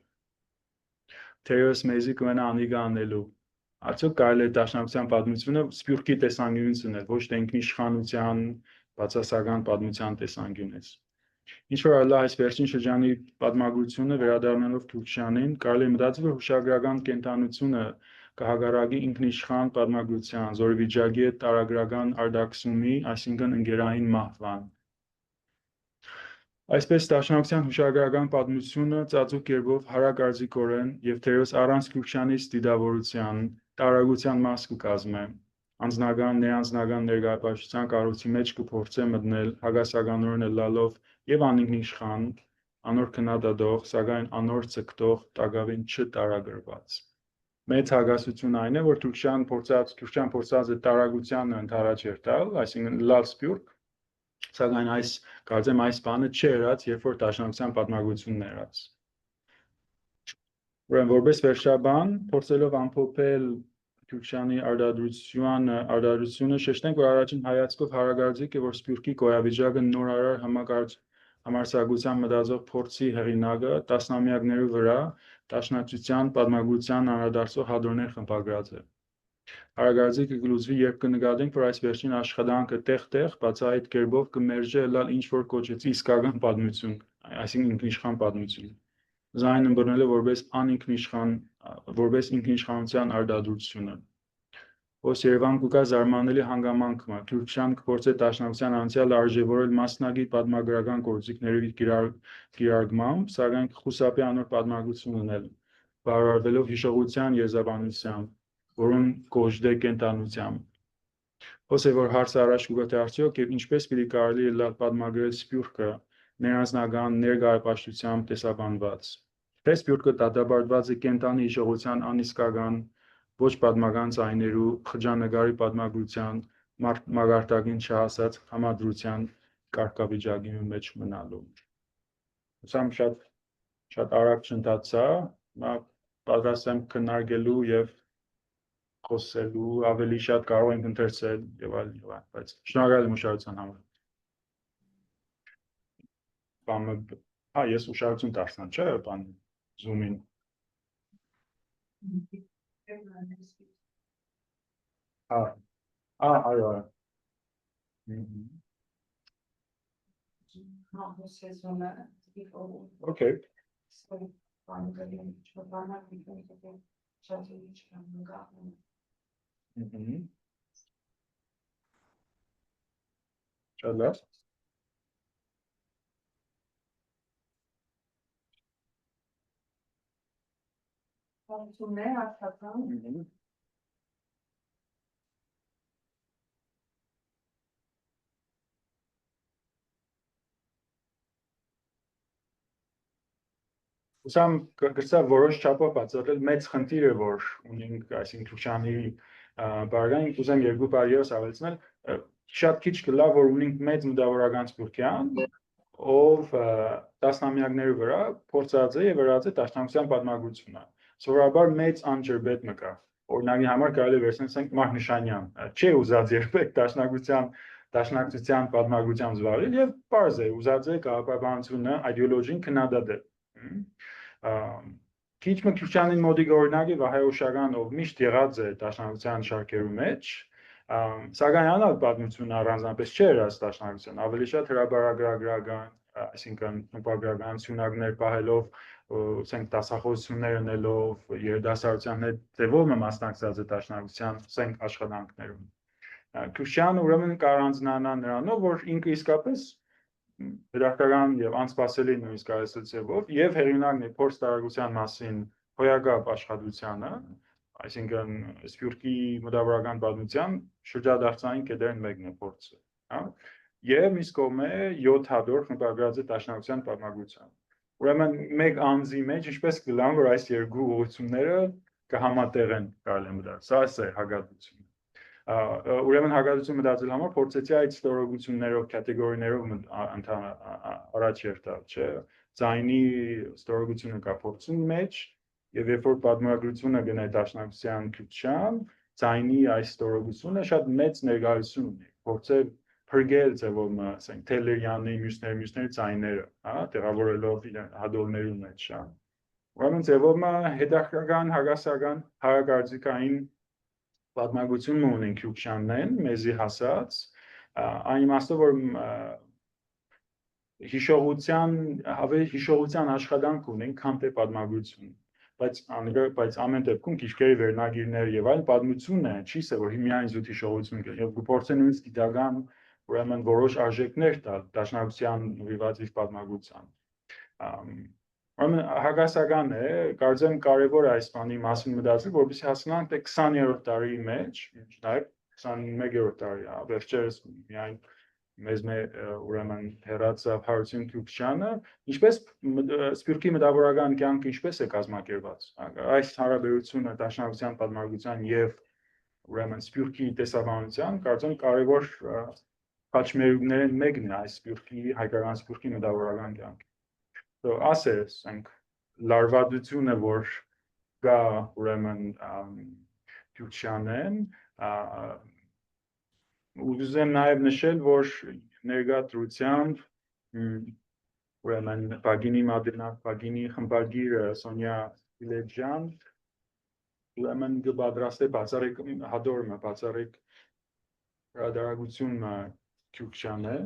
Թերևս մեզի կմենա անիգա անելու։ Արդյոք կարելի է դաշնակցության պատմությունը Սփյուռքի տեսանկյունից դնել, ոչ թե ինքնիշխանության, բացասական պատմության տեսանկյունից։ Ինչ որ այլ այս վերջին շրջանի պատմագրությունը վերադառնալով Քյուրքչյանին, կարելի է մտածել, որ հուշագրական կենտրոնությունը կհագարակի ինքնիշխան պատմագրության, զորվիճակի հետ տարագրական արտաքսումի, այսինքն ընկերային մահվան։ Այսպես դաշնակցության հուշագրական պատմությունը ծածուկ կերպով հարակարծիքորեն եւ թերևս առանց Քյուրքչյանից դիտավորության տարագության մաս կկազմի, անձնական, ներանձնական ներկայացության կառույցի մեջ կփորձե մտնել հագասականորեն լալով եւ անինքնիշխան, անոր քննադատող, սակայն անոր ցկտող տակավին չտարագրված։ Մեծ հագասությունը այն է, որ Քյուրքչյան փորձած է տարագությանը ընդառաջ երթալ, այսինքն լալ Սփյուռք, սակայն կարծեմ այս բանը չերած, երբ որ դաշնակցության պատմագրությունն երած։ Ուրեմն որպես վերջաբան, փորձելով ամփոփել Քյուրքչյանի արտադրությունը շեշտենք, որ առաջին հայացքով հարագարձիկ է, որ Սփյուռքի գոյավիճակը նորարար համարձակության մտածող փորձի հեղինակը տասնամյակների վրա դաշնակցության պատմագրության անդրադարձող հատորներ խմբագրած է։ Հարագարձիկը կլուծվի, երբ կնկատենք, որ այս վերջին աշխատանքը տեղ-տեղ բացահայտ կերպով կմերժի լալ ինչ-որ կոչեցի իսկական պատմություն, այսինքն ինքնիշխան պատմություն։ Զայն ըմբռնելը որպես ինքնիշխանության արտադրությունը։ Ոս Երևան կուկա զարմանալի հանգամանքը, Քյուրքչյան կփորձե դաշնակցության անցյալ արժևորել մասնագետ պատմագրական գործիքների կիրարկմամբ, սակայն կխուսափի անոր պատմագրություն ունել, բարարվելով հիշողության եզրաբանությամբ, որոնց կոժդե կենտանությամբ։ Ոսե որ հարցը առաջ կուգա թե արդյոք եւ ինչպես պիտի կարելի է լավ պատմագրել Սփյուռքը ներանձնական ներկայապաշտությամբ տեսաբանված։ Թե Սփյուռքը դատապարտված է կենտանի հիշողության անիսկական ոչ պատմական ցայներու խճանկարի պատմագրության մագարտակին չհասած համադրության կարգավիճակի մեջ մնալու։ Ուսամ շատ արագ չընթացա, պատրաստ եմ քննարկելու եւ խոսելու, ավելի շատ կարող ենք ընթերցել եւ այլն, բայց շնորհակալ եմ ուշադրության համար։ Ես ուշադրություն դարձան, չէ՞, բան Zoom-ին։ Այո։ Okay. Շատ լավ։ Ուսամ գրծա որոշ չափով բացատրել մեծ խնդիրը, որ ունենք, այսինքն Քյուրքչյանի բարգային, ուզեմ երկու բառ ևս ավելցնել, շատ քիչ կլա, որ ունենք մեծ մտավորական Սփյուռքյան, ով տասնամյակների վրա փորձած է եւ վերած է դաշնակցության պատմագրությունը։ Սովորաբար մեծ անջրբետ մկա։ Օրինակի համար կարելի է վերցնել Մահնիշանյան, չի ուզած երբեք դաշնակցության պատմագրությամբ զբաղվել եւ պարզ է, ուզած է գաղափարաբանությունը, իդեոլոգին քննադատել։ Քիչմը Քյուրքչյանին մոդիկ օրինակ է Վահե Օշական, ով միշտ եղած է դաշնակցության շարքերու մեջ, սակայն անալ պատմությունը առանձնապես չէ երաց դաշնակցության, ավելի շատ հրաբարագրական, այսինքն նպագրական սյունակներ պահելով ասենք դասախոսություններ ունելով երիտասարդության հետ ձևով մասնակցած է դաշնակցության ասենք աշխատանքներում։ Քրիշյանը ուրեմն կարանձնանա նրանով, որ ինքը իսկապես դրական եւ անսպասելի նույնիսկ կարծիքով եւ հեղինակն է փորձ տարածության մասին հոյակապ աշխատությանը, այսինքն Սփյուռքի մտավորական պատմության շրջադարձային կետերն մեկն է փորձը, հա։ Եվ մյուս կողմը 7 հատոր խմբագրած է դաշնակցության պատմագրությամբ։ Ուրեմն մեկ անձի մեջ ինչպես կլան, որ այս երկու ուղղությունները կհամատեղեն կարելի է մտածել։ Սա է հագատությունը։ Ուրեմն հագատություն մտածելու համար փորձեցի այդ ստորոգություններով, կատեգորիաներով առաջ երթալ, չէ։ Ձայնի ստորոգությունը կա փորձի մեջ, եւ երբ որ պատմագրությունը գնա դաշնակցության քրտչյան, ձայնի այս ստորոգությունը շատ մեծ ներկայություն ունի։ Փորձել փրկել ձևով, ասենք, Թելերյանի մյուսների ձայները, հա, տեղավորելով հադորների մեջ, հա։ Ուրեմն ձևով հետաքրքրական հագասական հարակարծիքային պատմագրություն ունեն Քյուրքչյաններն, մեզի հասած, այն իմաստով, որ հիշողության աշխատանք ունեն, քան թե պատմագրություն, բայց ամեն դեպքում քիչքերի վերնագիրներ եւ այլ պատմությունը չի սա, որ միայն զուտ հիշողություն կա, եւ գործեն նույնիսկ գիտական ուրեմն որոշ արժեքներ տալ դաշնակցության նվիրված իր պատմագրության։ Ուրեմն հագասական է, կարծեմ կարևոր է այս բանի մասին մտածել, որպեսզի հասնանք 20-րդ դարի մեջ, նաև 21-րդ դարի, վերջերս միայն մեզ ուրեմն հեռացավ Հարություն Քյուրքչյանը, ինչպես Սփյուռքի մտավորական կյանքը ինչպես է կազմակերպված։ Այս հարաբերությունը դաշնակցության պատմագրության եւ ուրեմն Սփյուռքի տեսաբանության կարծեմ կարևոր խաչմերուկներն մեկն է այս Սփյուռքի հայկական Սփյուռքի մտավորական կյանքի։ Ասես, ասենք, լարվածությունը, որ կա ուրեմն Քյուրքչյանեն, ուզում նաև նշել, որ ներկա դրությամբ ուրեմն Բագինի խմբագիրը Սոնյա Իլեջյան ուրեմն կպատրաստե բացառիկ հադորը, բացառիկ հրադարագությունը Քյուրքչյանի,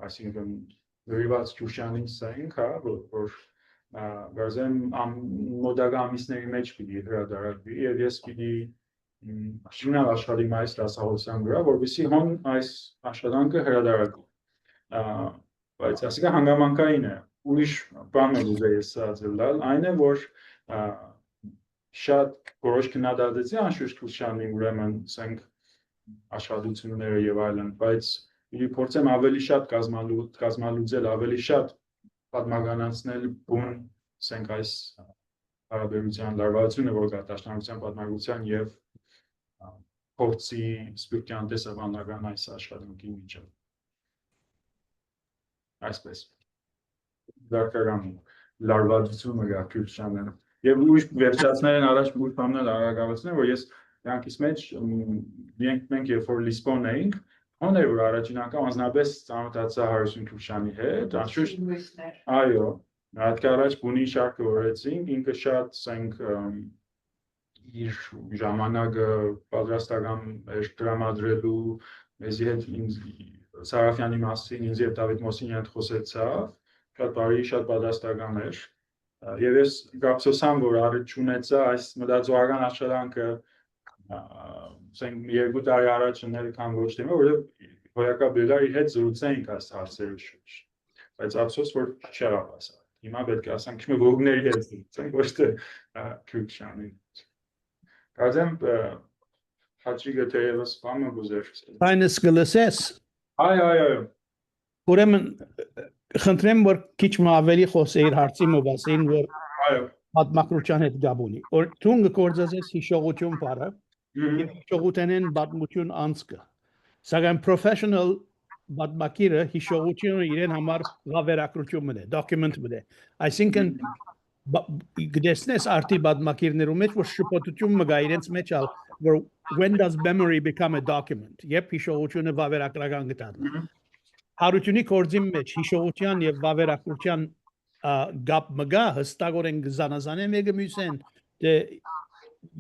այսինքն նվիրված Քյուրքչյանին սենք, հա, որ գարզեմ մոդական ամիսների մեջ պիտի հրադարագվի եւ ես պիտի շինալ աշխատիմ այս դասահոսության վրա, որովհետեւ հոն այս աշխատանքը հրադարագվի։ Բայց ասիկա հանգամանքային է, ուրիշ բան եմ ուզել ես ասել, այն է, որ շատ որոշ քննադատեցի անշուշտ Քյուրքչյանի ուրեմն ասենք աշխատությունները եւ այլն, բայց Իդի փորձեմ ավելի շատ կազմալուծել, ավելի շատ պատմականացնել բուն, ասենք այս հարաբերության լարվածությունը, որ կա դաշնակցության պատմագրության եւ փորձի սփյուռքյան տեսաբանական այս աշխատանքի միջեւ։ Այսպես դարձական լարվածությունը կա Քյուրքչյանը եւ ուրիշ վերջացնելն առաջ ուրիշ բաններ արագացնել, որ ես կյանքիս մեջ մենք երբ որ Լիսբոն էինք, Հոներ որ առաջին անգամ անձնապես ծանոթացա Հարություն Քյուրքչյանի հետ, անշուշտ, այո, հատկի առաջ բունի շարքը որեցինք, ինքը շատ ասենք իր ժամանակը պատրաստական էր տրամադրելու, մեզի հետ Սարաֆյանի մասին, ինձ եւ Դավիթ Մոսինյանը խոսեցավ, շատ բարի, շատ պատրաստական էր, եւ ես գապսոսամ, որ առիթ չունեցա այս մտածողական աշխատանքը ասենք 2 տարի առաջ ներքան ոչ թե որովհետեւ հոյակապ դելարի հետ զրուցենք այս հարցերի շուրջ, բայց ափսոս որ չեղավ ասա։ Հիմա պետք է ասենք քիչ ողների հետ զրուցենք, ոչ թե Քյուրքչյանի։ Կարծեմ Հաճիկը թերևս բանը գուզեր։ Այնս կլսես։ Այո։ Ուրեմն խնդրեմ որ քիչ ավելի խոսեիր հարցի մոբասին, որ այո պատմագրության հետ գաբ ունի։ Որ դու գործես հիշողություն բառը, հիշողութենեն պատմություն անցկը։ Սակայն professional պատմակիրը հիշողությունը իրեն համար վավերագրություն է, document է։ Այսինքն գտեսնես արտի պատմակիրներու մեջ որ շփոթություն մգա իրենց մեջ ալ որ when does memory become a document երբ հիշողությունը վավերագրական գտանա հարությունի կորձի մեջ հիշողության եւ վավերագրության գապ մգա հստակորեն գզանազան է մեկը մյուսեն դե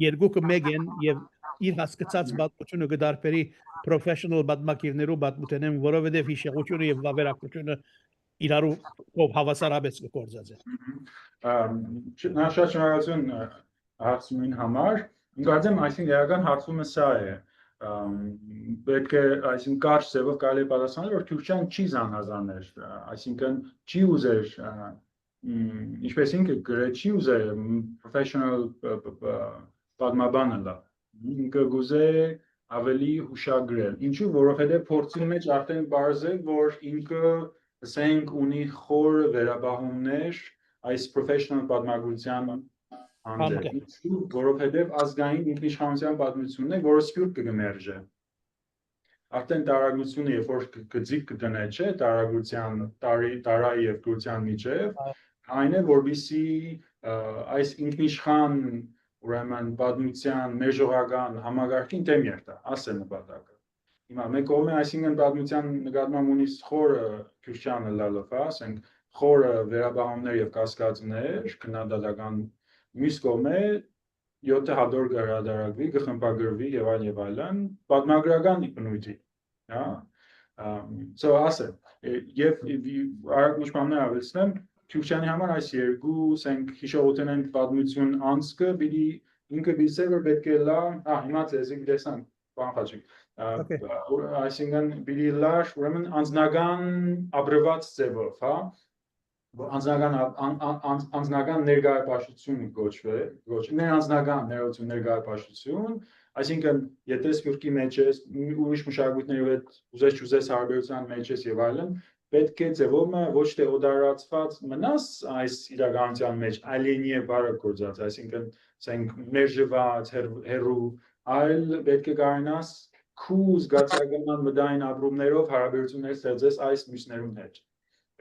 երկուքը մեկ են եւ իր հասկացած պատմությունը գդարբերի professional պատմակիրներու պատմութենեն որովհետեւ հիշողությունը եւ վավերագրությունը իրարու հավասարապես կգործած է։ Նա շատ շնորհակալություն հարցումին համար։ Կարծեմ, այսինքն իրական հարցումը սա է։ Պետք է, այսինքն կարճ ձևով կարելի է պատասխանել, որ Քյուրքչյան չի զանազաներ, այսինքն չի ուզեր, ինչպես ինքը գրել, չի ուզեր professional պատմաբանը լա։ Ինքը գուզե ավելի հուշագրել։ Ինչու, որովհետև փորձի մեջ արդեն բարձ է, որ ինքը, ասենք, ունի խոր վերաբահումներ այս professional պատմագրության հանդեպ, ինչու, որովհետև ազգային ինքնիշխանության պատմությունն է, որը սփյուռք կգմերժե։ Արդեն տարագրությունը, երբ որ գծիկ կդնե, չէ, տարագրության, տարայի եւ գրության միջև, այն է, որբիսի այս ինքնիշխան, ուրեմն պատմության մեժողական համագարկին դեմ երթա, ասե նպատակը։ Հիմա մեկ կողմը, այսինքն պատմության նկատմամբ ունի խորը Քյուրքչյանը լալով, ասենք, խորը վերաբահումներ եւ կասկածներ, քննադատական Մյուս կողմը 7 հատոր կհրադարագրվի, կխմբագրվի եւ այլն, պատմագրական բնույթի, հա։ So ասեմ, եւ արագ նշմաններ ավելցնեմ, Քյուրքչյանի համար այս երկու, ասենք, հիշողության պատմություն անցքը, պիտի ինքը բիզե որ պետք է լա, հիմա ձեզ տեսանք, բան խաչիկ։ Այսինքն պիտի լա, ուրեմն անձնական ապրված ձևով, հա։ Անձնական ներկայապաշտություն գոչվի, անձնական ներկայապաշտություն, այսինքն եթե սփյուռքի մեջ ես, ուրիշ մշակույթների հետ ուզես չուզես հարաբերության մեջ ես եւ այլն, պետք է ձևումը ոչ թե օդարացված մնաս այս իրականության մեջ, alienիե բառը գործած, այսինքն ասենք մերժված, հերու, այլ պետք է կարողանաս քու զգացական մտային ապրումներով հարաբերություններ ստեղծես այս մյուսներուն հետ։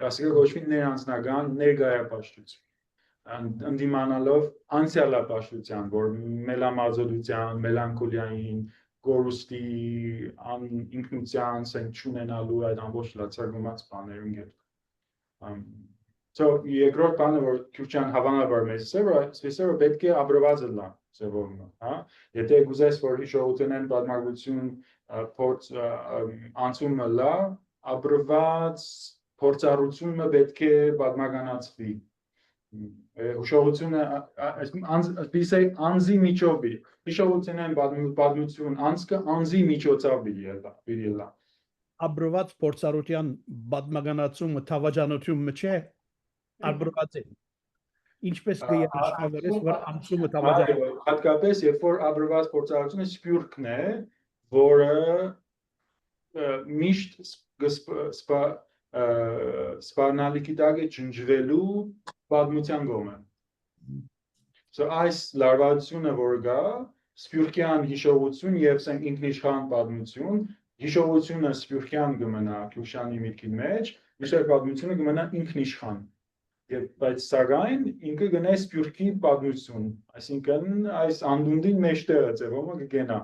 Այսինքն գոչվի ներանձնական ներկայապաշտություն, ընդդիմանալով անցյալապաշտության, որ մելամազոլության, մելանքոլիային, գորուստի, ինքնության, սենք չունենալու այդ ամբողջ լացակումած բաներուն գետ։ So երկրորդ բանը, որ Քյուրքչյան հավանաբար մեծ է, որ պետք է ապրված լա ձևովը, հա։ Եթե գուզես, որ հիշողությունեն պատմագրություն փորձ անցումը լա, ապրված փորձառությունը պետք է պատմականացվի։ Հիշողությունը անձի միջով է։ Հիշողությունն պատմություն անցքը անձի միջոցով պիտի լա։ Ապրված փորձառության պատմականացումը թավաջանությունը չէ, ապրված է։ Ինչպես կերաշխավորես, որ անցումը թավաջան։ Հատկապես, երբ որ ապրված փորձառությունը սփյուռքն է, որը միշտ սպառնալիքի տակ է ջնջվելու պատմության կողմը։ So այս լարվածությունը, որ գա, սփյուռքյան հիշողություն եւ ինքնիշխան պատմություն, հիշողությունը սփյուռքյան կմնա Քյուրքչյանի միտքի մեջ, միշտ պատմությունը կմնա ինքնիշխան։ Բայց սակայն ինքը գնա սփյուռքի պատմություն, այսինքն այս անդունդին մեջտեղը ձևումը կգենա։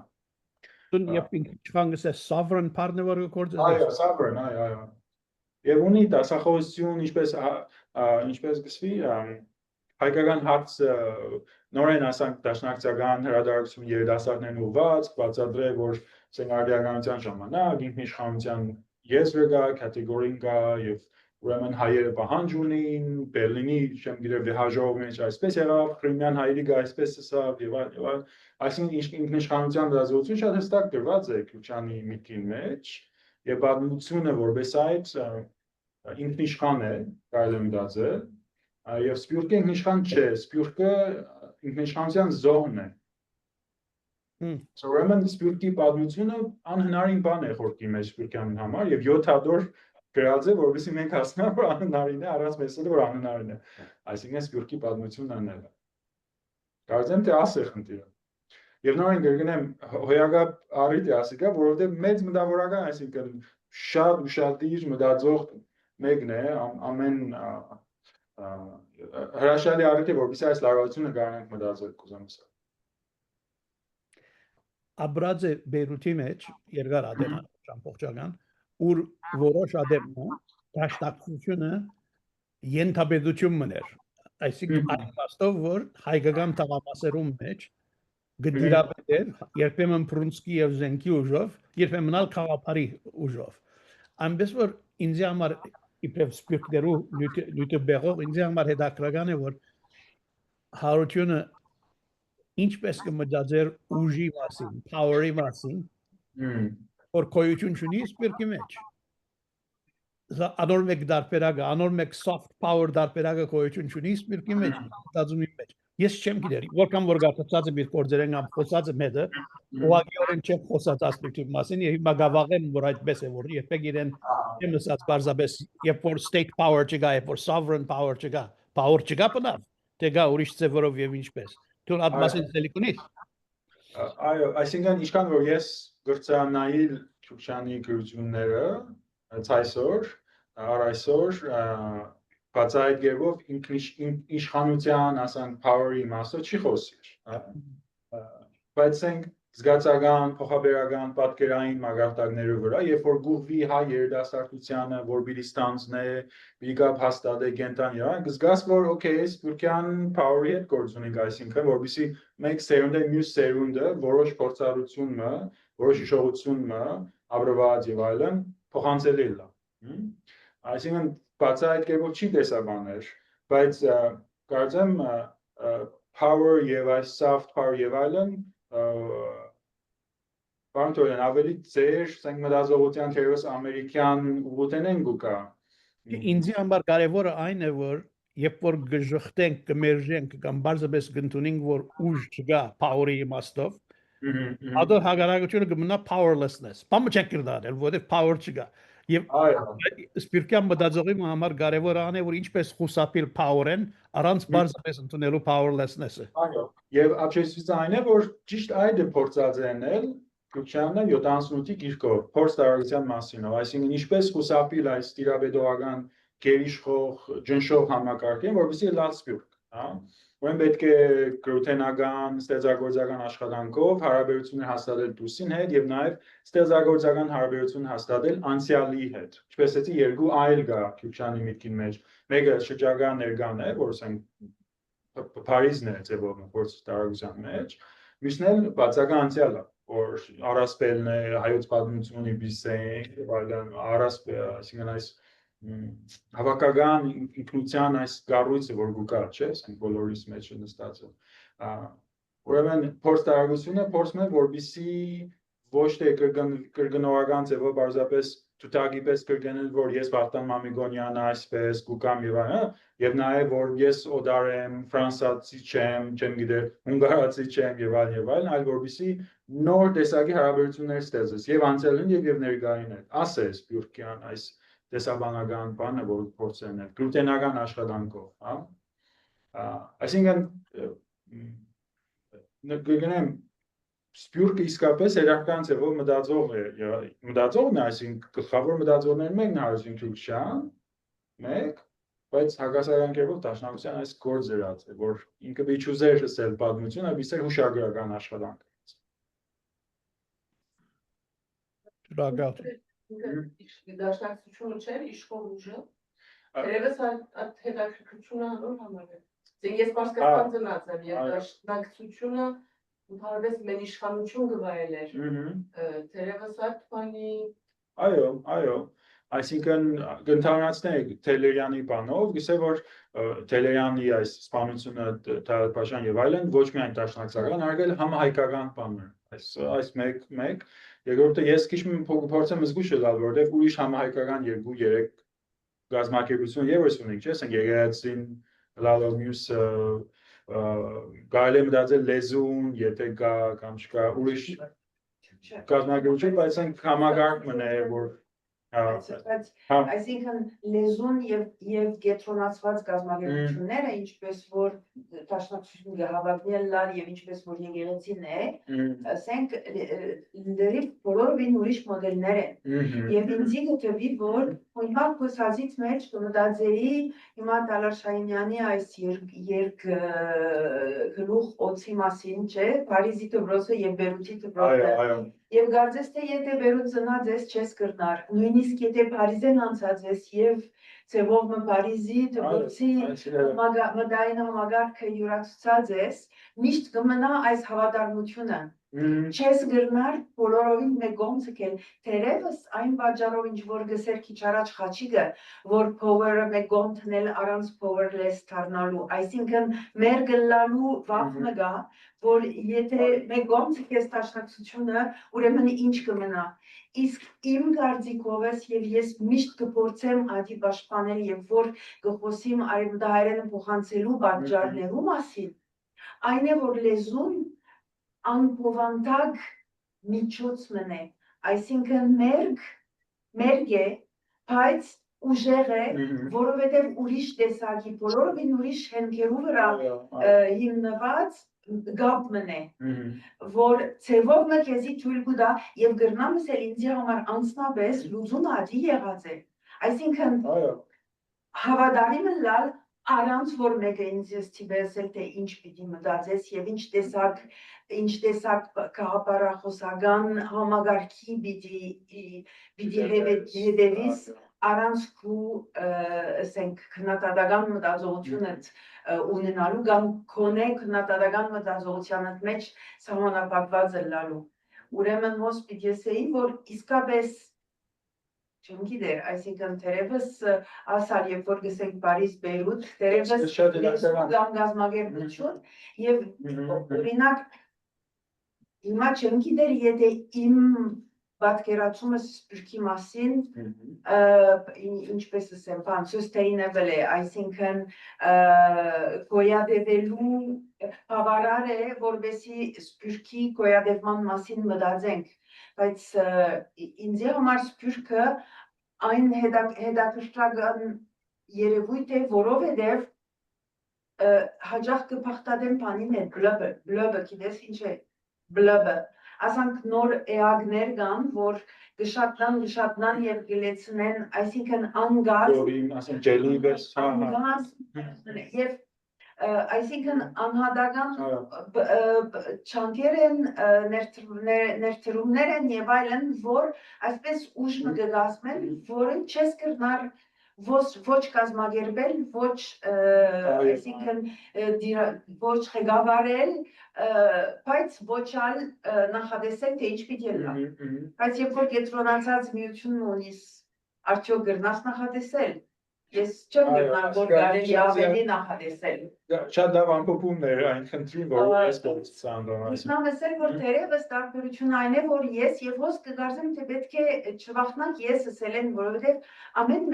Դու երբ ինքնիշխան գսես sovereign partner որ գործես։ Այո, sovereign, այո։ Եվ ունի դասախոսություն, ինչպես գսվի, հայկական հարց նորեն ասանք դաշնակցական հրադարձություն երիտասարդներն ուղված, բացատրել, որ սենարդիականության ժամանակ ինքնիշխանության եզրը կա, կատեգորին կա եւ ուրեմն հայերը պահանջ ունին, Բերլինի, չեմ գիտեմ, վեհաժողովի մեջ այսպես եղավ, Քրիմյան հայերի գա այսպես ասավ եւ այլն, այսինքն ինքնիշխանության դասություն շատ հստակ դրված է Քյուրքչյանի միտքի մեջ եւ պատմությունը որպես այդ ինքնիշխան է, կարելի է մտածել, եւ սփյուռքը ինքնիշխան չէ, սփյուռքը ինքնիշխանության զոհն է։ Ուրեմն սփյուռքի պատմությունը անհնարին բան է խորքի մեջ սփյուռքյանին համար եւ 7 հատոր գրած է, որովհետեւ մենք հասկանանք, որ անհնարին է, առանց մեսել որ անհնարին է։ Այսինքն սփյուռքի պատմությունն անելը։ Կարծեմ թե ասել խնդիրը։ Եվ նորեն կգնեմ հոյակապ առիթ է ասիկա, որովհետեւ մեծ մտավորական, այսինքն շատ ուշադիր մտածող մեկն է, ամեն հրաշալի առիթ է, որովհետեւ այս լարվածությունը կարողանանք մտածել կուզեմ ասել։ Աբրաձե Բեյրութի մեջ երկար ամբողջական, ուր որոշ ադեմը դաշնակցությունը ենթաբեդություն մներ, այսինքն այն փաստով, որ հայկական տաղամասերում մեջ գդիրապետեր, երբեմն Պրունսկի եւ Զենքի ուժով, երբեմն ալ խաղապարի ուժով։ Այնպես որ ինձ համար իբրև սպիրկներու նյութը բեղող ինձ համար հետաքրքրական է որ հարությունը ինչպես կմտածեր ուժի մասին, power-ի մասին, որ գոյություն ունի սպիրկի մեջ։ Անոր մեկ դարբերակը, անոր մեկ soft power դարբերակը գոյություն ունի սպիրկի մեջ, մտածումի մեջ։ Ես չեմ գիտեր, որքան որ գացած եմ իր գործերեն ամ խոսած եմ հետը, ուղղակիորեն չեմ խոսած ասպեկտի մասին, եւ հիմա գավաղեմ որ այդպես է որ երբեք իրեն չեմ լսած բարձաբես, երբ որ state power չկա, երբ որ sovereign power չկա, power չկա բնավ, թե գա ուրիշ ձևով եւ ինչպես։ Դու այդ մասին ցելիք ունես։ Այո, այսինքն ինչքան որ ես գրծանայիլ Չուկչյանի գրությունները այսօր, առայսօր բացահայտ գերով իշխանության, ասենք power-ի մասը չի խոսիր, բայց ենք զգացական, փոխաբերական, պատկերային մագարտակների վրա, երբ որ գուղվի հայ երիտասարդությանը, որ բիլի ստանձնե, բիգապ հաստատե կենտան իրան, կզգաս, որ okay, սպիրկյան power-ի հետ գործ ունենք, այսինքն, որպեսզի մեկ սերունդը, մյուս սերունդը, որոշ փորձառությունը, որոշ հիշողությունը, ապրված եւ այլն, փոխանցելի լա։ Այսինքն, բացահայտ գերով չի տեսաբաներ, բայց կարծեմ power եւ այս soft power եւ այլն Բանտորեն ավելի ծեր, ասենք մտածողության թերևս ամերիկյան ուղղութեն են գուկա։ Ինձ համար կարևորը այն է որ երբ որ գժխտենք, կմերժենք կամ բարձրապես կընդունենք որ ուժ չկա power-ի իմաստով, ադոր հագարակությունը կմնա powerlessness։ Բամը չենք կրդարել, որովհետև power չկա։ Եվ սպիրկյան մտածողի համար կարևորը այն է որ ինչպես խուսափել power-ն առանց բարձրապես ընդունելու powerlessness-ը։ Այո, եւ ապշեցուցիչ այն է որ ճիշտ այդ է փորձած ենել Չուկչյանը 78-ի գիրքով փորձ տարածության մասինով, այսինքն ինչպես խուսափել այս տիրապետողական գերիշխող ջնշող համակարգին, որովհետեւ լավ սպիրկ, հա։ Ուրեմն պետք է գրութենական, ստեղծագործական աշխատանքով հարաբերություններ հաստատել դուսին հետ եւ նաեւ ստեղծագործական հարաբերություն հաստատել անցյալի հետ։ Ինչպես էսի երկու այլ գա Չուկչյանի միտքին մեջ։ Մեկը շրջակա ներկան է, որ ասենք Փարիզն է ձևով փորձ տարածության մեջ, մյուսն էլ բացական անցյալը, որ առասպելն է, հայոց պատմությունը բիսեն եւ այլն, առասպել, այսինքն այս հավաքական ինքնության այս կառույցը որ գուկա չէ, ասենք բոլորիս մեջ նստած է։ Ուրեմն փորձ տարածությունը փորձում է որպեսզի ոչ թե կրկնողական ձևով բարձրապես թութակի պես կրկնել որ ես Վախթանգ Մամիկոնյանը այսպես գուկամ եւ այլն, եւ նաեւ որ ես օդար եմ, ֆրանսացի չեմ, չեմ գիտեր, հունգարացի չեմ եւ այլն, այլ որպեսզի նոր տեսակի հարաբերություններ ստեղծես եւ անցյալին եւ ներկային հետ։ Ասես Սպիրկյան այս տեսաբանական բանը որ փորձեն է գլուտենական աշխատանքով, հա։ Այսինքն գտնեմ Սպիրկը իսկապես երախտական ձևով մտածողն է, այսինքն գլխավոր մտածողներն մեկն Հարություն Չուկչյան, մեկ, բայց հակասական կերպով դաշնակցության այս գործը դրած է, որ ինքը իջուզեր ասել պատմությունը, բիսեր հուշագրական աշխատանք։ Շնորհակալ։ Դաշնակցությունը չէր իշխող ուժը, երևս այդ հետաքրքրությունը անոր համար է։ Ես բարձրացան ծնած եմ եւ դաշնակցությունը Ընդհանրապես մեր իշխանություն գվայելեր, թերևս այդ բանի… Այո, այսինքն կընդհանրացնենք Թելերյանի բանով, գսե որ Թելերյանի այս սպանությունը Թադարպաշյան եւ այլն ոչ միայն դաշնակցական, այլ համահայկական բաններ, այս մեկ, երկրորդը ես քիչ փորձեմ զգուշ լալ, որովհետեւ ուրիշ համահայկական 2-3 գազམ་ակերպություն եւս ունենք, չէ՞, ասենք Եղիացին, լալով մյուս Կարելի է մտածել լեզուն, եթե կա կամ չկա ուրիշ կազմակերպություն, բայց այն համակարգն է, որ Այսինքն լեզուն եւ կենտրոնացված կազմակերպությունները, ինչպես որ դաշնակցություն հավակնել լար եւ ինչպես որ եկեղեցին է, ասենք լրիվ բոլորովին ուրիշ մոդելներ են։ Եվ ինձ գտվի որ հիմա խոսածից մեջ կմտածեի հիմա Դալար Շահինյանի այս գլուխ օծի մասին, չէ, Փարիզի դպրոցը եւ Բերութի դպրոցը։ Եվ կարծես թե եթե Բերութ ծնած ես չես կրնար, նույնիսկ եթե Փարիզեն անցած ես եւ ծևով Փարիզի դպրոցի մտային համագարկը յուրացած ես, միշտ կմնա այս հավատարմությունը։ Չես գրնար բոլորովին մեկոմ ցկել, թերևս այն պատճառով ինչ որ գսեր քիչ առաջ խաչիգը, որ power-ը մեկոմ տնել առանց powerless դառնալու, այսինքն մեր գլալու վախը գա, որ եթե մեկոմ ցկես տաշնակցությունը, ուրեմն ինչ կմնա։ Իսկ իմ կարծիքով եւ ես միշտ կփորձեմ ադի պաշտպանել եւ որ կխոսիմ արևմտահայերենը փոխանցելու պատճառներու մասին, այն է որ լեզուն անփոխանակ միջոց մնե, այսինքն մերգ է, բայց ուժեղ է, որովհետև ուրիշ տեսակի, բոլորովին ուրիշ հենքերու վրա հիմնված գապ մնե, որ ծևով մը քեզի թույլ կուտա եւ գրնամս էլ ինձի համար անձնապես լուծում ադի եղած է, այսինքն հավատարիմ լալ առանց որ մեկը ինձ ստիպեցել թե ինչ պիտի մտածես եւ ինչ տեսակ քաղաքապարախոսական համագարքի պիտի հետևիս առանց քու ասենք քննադատական մտածողությունը ունենալու կամ քոնե քննադատական մտածողությանդ մեջ սահմանափակված լալու ուրեմն ոնց պիտի ասեի որ իսկապես չեմ գիտեր, այսինքն թերևս ասալ երբ որ գսենք Փարիզ, Բեյրութ, թերևս կամ գազագերբություն եւ օրինակ հիմա չեմ գիտեր եթե իմ պատկերացումը սպիրկի մասին ինչպես ասեմ, բան sustainable է, այսինքն գոյատևելու բավարար է, որովհետեւ սպիրկի գոյատևման մասին մտածենք, բայց ինձ համար սպիրկը այն հետաքրքրական երևույթ է, որովհետև հաճախ կփախտադեմ բանին հետ, բլոբը, գիտես ինչ է, բլոբը, ասանք նոր էագներ կան, որ գշատնան եւ գլեցնեն, այսինքն անգազ, եւ այսինքն անհատական չանքեր են, ներդրումներ են եւ այլն, որ այսպես ուժ մը կգազմեն, որը չես կրնար ոչ կազմակերպել, ոչ այսինքն ոչ ղեկավարել, բայց ոչ ալ նախադեսել, թե ինչ պիտի լա։ Բայց երբ որ կենտրոնացած միություն ունիս, արդյոք գրնաս նախադեսել։ Ես չեմ գրնալ, որ կարելի ավելի նախադեսել։ Շատ լավ ամփոփումներ այն խնդրին, որ ես կցանցանեմ։ Իշխան ասել, որ թերևս տարբերությունը այն է, որ ես եւ ոնց կգարձեմ, թե պետք է չվախնանք ես ասել են, որովհետեւ ամեն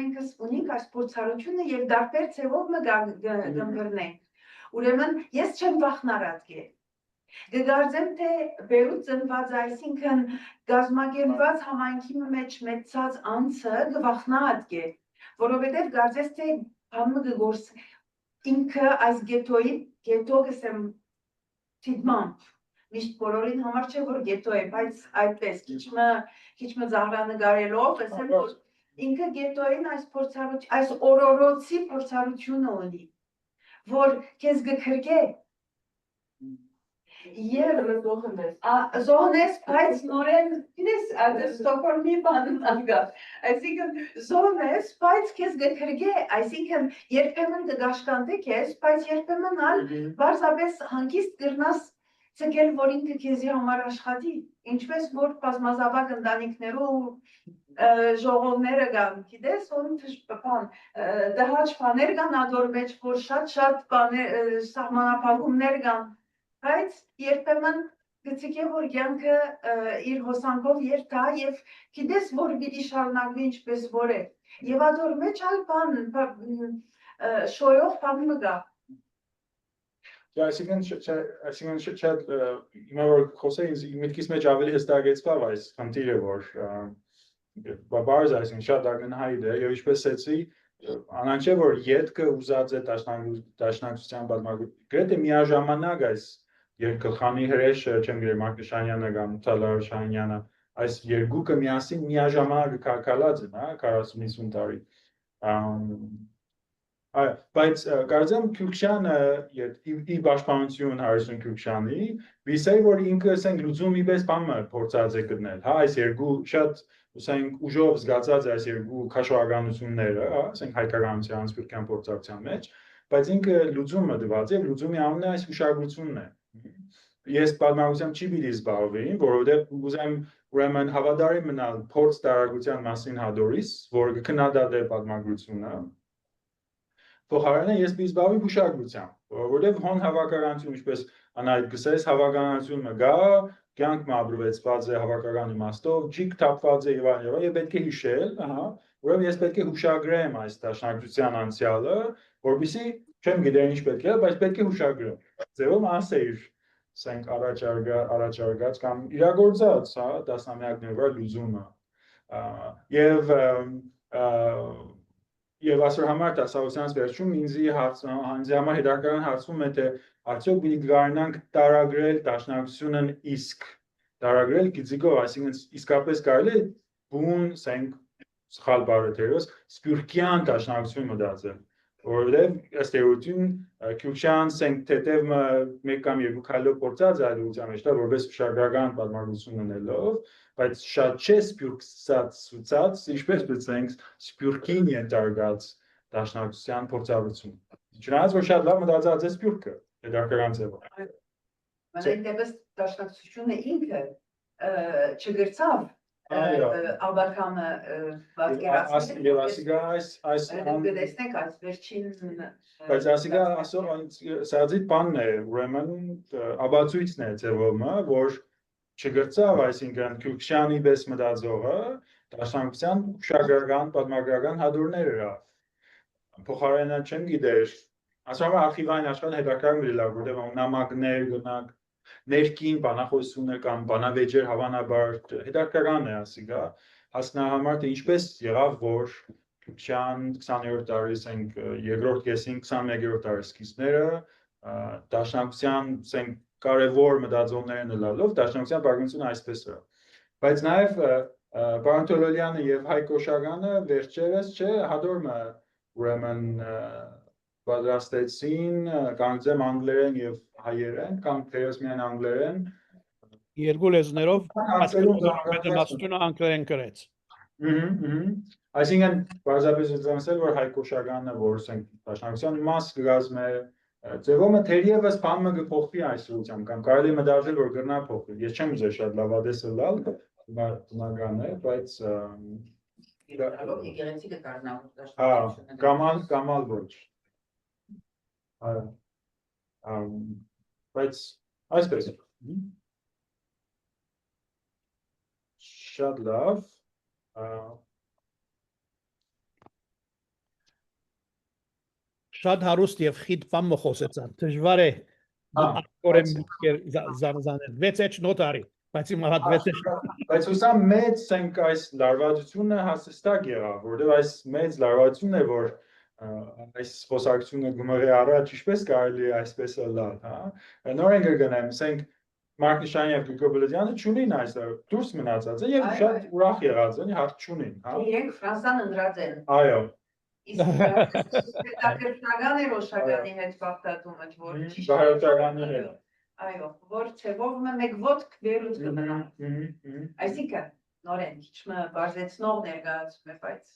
մենքս ունենք այս փորձառությունը եւ դարբեր ցեվով կգրնենք։ Ուրեմն ես չեմ վախնար ատկե։ Կգարձեմ, թե Բեյրութ ծնված, այսինքն գազագերբված համայնքի մեջ մեծած անձը կվախնա ատկե, որովհետև կարծես թե բանը կգորս ինքը այս գետո կսեմ թիդմամբ, միշտ բոլորին համար չէ, որ գետո է, բայց այդպես քիչ մը զահրանագարելով, ասեմ, որ ինքը գետոյին այս օրորոցի փորձառությունը ունի, որ քեզ գքրկե Եվ զոհնես, բայց նորեն, գիտես, Ստոկհոլմի բանն անգա, այսինքն զոհնես, բայց քեզ գքրգե, այսինքն երբեմն կգաշկանտե քեզ, բայց երբեմն ալ բարձրապես հանգիստ կրնաս ցկել, որ ինքը քեզի համար աշխատի, ինչպես որ բազմազավակ ընտանիքներու ժողովները կան, գիտես, դահաճ բաներ կան ադոր մեջ, որ շատ սահմանափակումներ կան, բայց երբեմն գցիկե որ կյանքը իր հոսանքով երթա եւ գիտես որ պիտի շարունակվի ինչպես որ է եւ ադոր մեջ ալ բան շոյող բան մգա այսինքն շատ հիմա որ խոսեինք միտքիս մեջ ավելի հստակեցավ այս խնդիրը որ բարձր այսինքն շատ ակնհայտ է եւ ինչպես ասեցի անանչե որ յետքը ուզած է դաշնակցության պատմական գրեթե միաժամանակ այս Երկխանի հրեշը, չեմ գիտեմ Մարկաշանյանը կամ Թալար Շահյանյանը, այս երկուքը միասին միաժամանակ կարգալած են, 40-50 տարի։ Բայց կարծեմ Քյուրքչյանը իր պաշտպանություն Հարություն Քյուրքչյանի, վիսեի որ ինքը ասենք լուծում իպես բանը փորձած է գտնել, այս երկու շատ Ուսանք ուժով զգացած այս երկու քաշողականությունները, ասենք հայկականության, սփյուռքյան փորձակցության մեջ, բայց ինքը լուծումը դված է, լուծումի անունը այս հուշագրությունն է։ Ես պատմականությամբ չի պիտի զբաղվի, որովհետև ուզեմ ուրեմն հավատարիմ մնալ փորձ տարագության մասին հադորիս, որ կքննադատե պատմագրությունը, փոխարենը ես պիտի զբաղվի հուշագրությամբ, որովհետև հոն հավաքականություն, ինչպես անայդ գսես, հավաքականությունը գա, կյանք մաբրվեցված է հավաքական իմաստով, ջիկ թափված է եւ պետք է հիշել, ուրեմն ես պետք է հուշագրեմ այս դաշնակցության անցյալը, որովհետեւ չեմ գիտեր ինչ պետք է, բայց պետք է հուշագրեմ։ Ձևով ասեիր ասենք առաջարկած կամ իրագործած, տասնամյակներ վրա լուծումը։ Եվ ասոր համար տասավությանց վերջում ինձ համար հետաքրքրական հարցում է, թե արդյոք պիտի կարողանանք տարագրել դաշնակցությունն իսկ տարագրել գիծիկով, այսինքն իսկապես կարելի է բուն, ասենք սխալ բառը թերոս, սփյուռքյան դաշնակցություն մտածել, որովհետև ըստ էության Քյուրքչյան ասենք թեթև մեկ կամ երկու քայլով փորձած այդ ուղղության մեջ դա որպես հուշագրական պատմականություն ունելով, բայց շատ չէ սփյուռքացած, ինչպես ասենք, սփյուռքին ենթարկած դաշնակցության փորձառություն։ Չնայած որ շատ լավ մտածած է սփյուռքը, հետաքրքրական ձևով։ Մենայն դեպս դաշնակցությունը ինքը չգրցավ Աբակամը պատկերացնել։ Եվ ասիկա այս դեսնենք այս վերջին բայց ասիկա ասող սազիտ բանն է, ուրեմն աբացույցն է ձևով, որ չգրծավ, այսինքն Քյուրքչյանի պես մտածողը դաշնակցության հուշագրական պատմագրական հադորներ էր։ Փոխարենը չեմ գիտեր, ասում եմ արխիվային աշխատ հետաքրքրական դիլավ, որտեղ նամակներ գնանք ներքին բանախոսություններ կամ բանավեճեր հավանաբար հետաքրքրական է ասիկա հասկանալ համար թե ինչպես եղավ որ Քյուրքչյան 20-րդ դարի ասենք երկրորդ կեսին 21-րդ դարի սկիզբները դաշնակցության ասենք կարևոր մտածողներն լալով դաշնակցության բաղկացությունը այսպես է բայց նաև Պարանտոլոյանը եւ Հայկ Օշագանը վերջերս չէ հադորմը ուրեմն պատրաստեցին կանցեմ անգլերեն եւ հայերեն կամ թերևս միայն անգլերեն երկու լեզուներով պատմությունը անգլերեն գրեց։ Այսինքն բարձրապես զգացել որ Հայկ Օշագանը որ ասենք դաշնակցության մաս կգազմե ձևոմը թերևս բանը կփոխվի այս ուղղությամբ կամ կարելի է մտածել որ գրնա փոխվի։ Ես չեմ ուզել շատ լավադեսը լալ բնական է բայց եկեղեցի կկարողանա դաշնակցությունը կամալ ոչ բայց այսպես շատ լավ շատ հարուստ եւ խիտ բան խոսեցան դժվար է ակորեն զանազանել 6 նոտարի բայց իմ բայց ուսամ մեծ ասենք այս լարվածությունը հասստակ եղավ որովհետեւ այս մեծ լարվածությունն է որ այս խոսակցությունը գումարի առաջ ինչպես կարելի է այսպես լալ, հա նորեն կգնեմ, ասենք Մարկ Նիշանի եւ Գրիգոր Բլեդյանը չունին այս դուրս մնացած են եւ շատ ուրախ եղած են, հարց չունին, հա։ Իրենք Ֆրանսան ընդրած են։ Այո։ Իսկ հետաքրքրական է Օշագանի հետ բախտատումը, որ ճիշտ այո, որ ցևով մեկ ոտք վերուց կմնա։ Այսինքն նորեն քիչ բարձեցնող ներկայացում է, բայց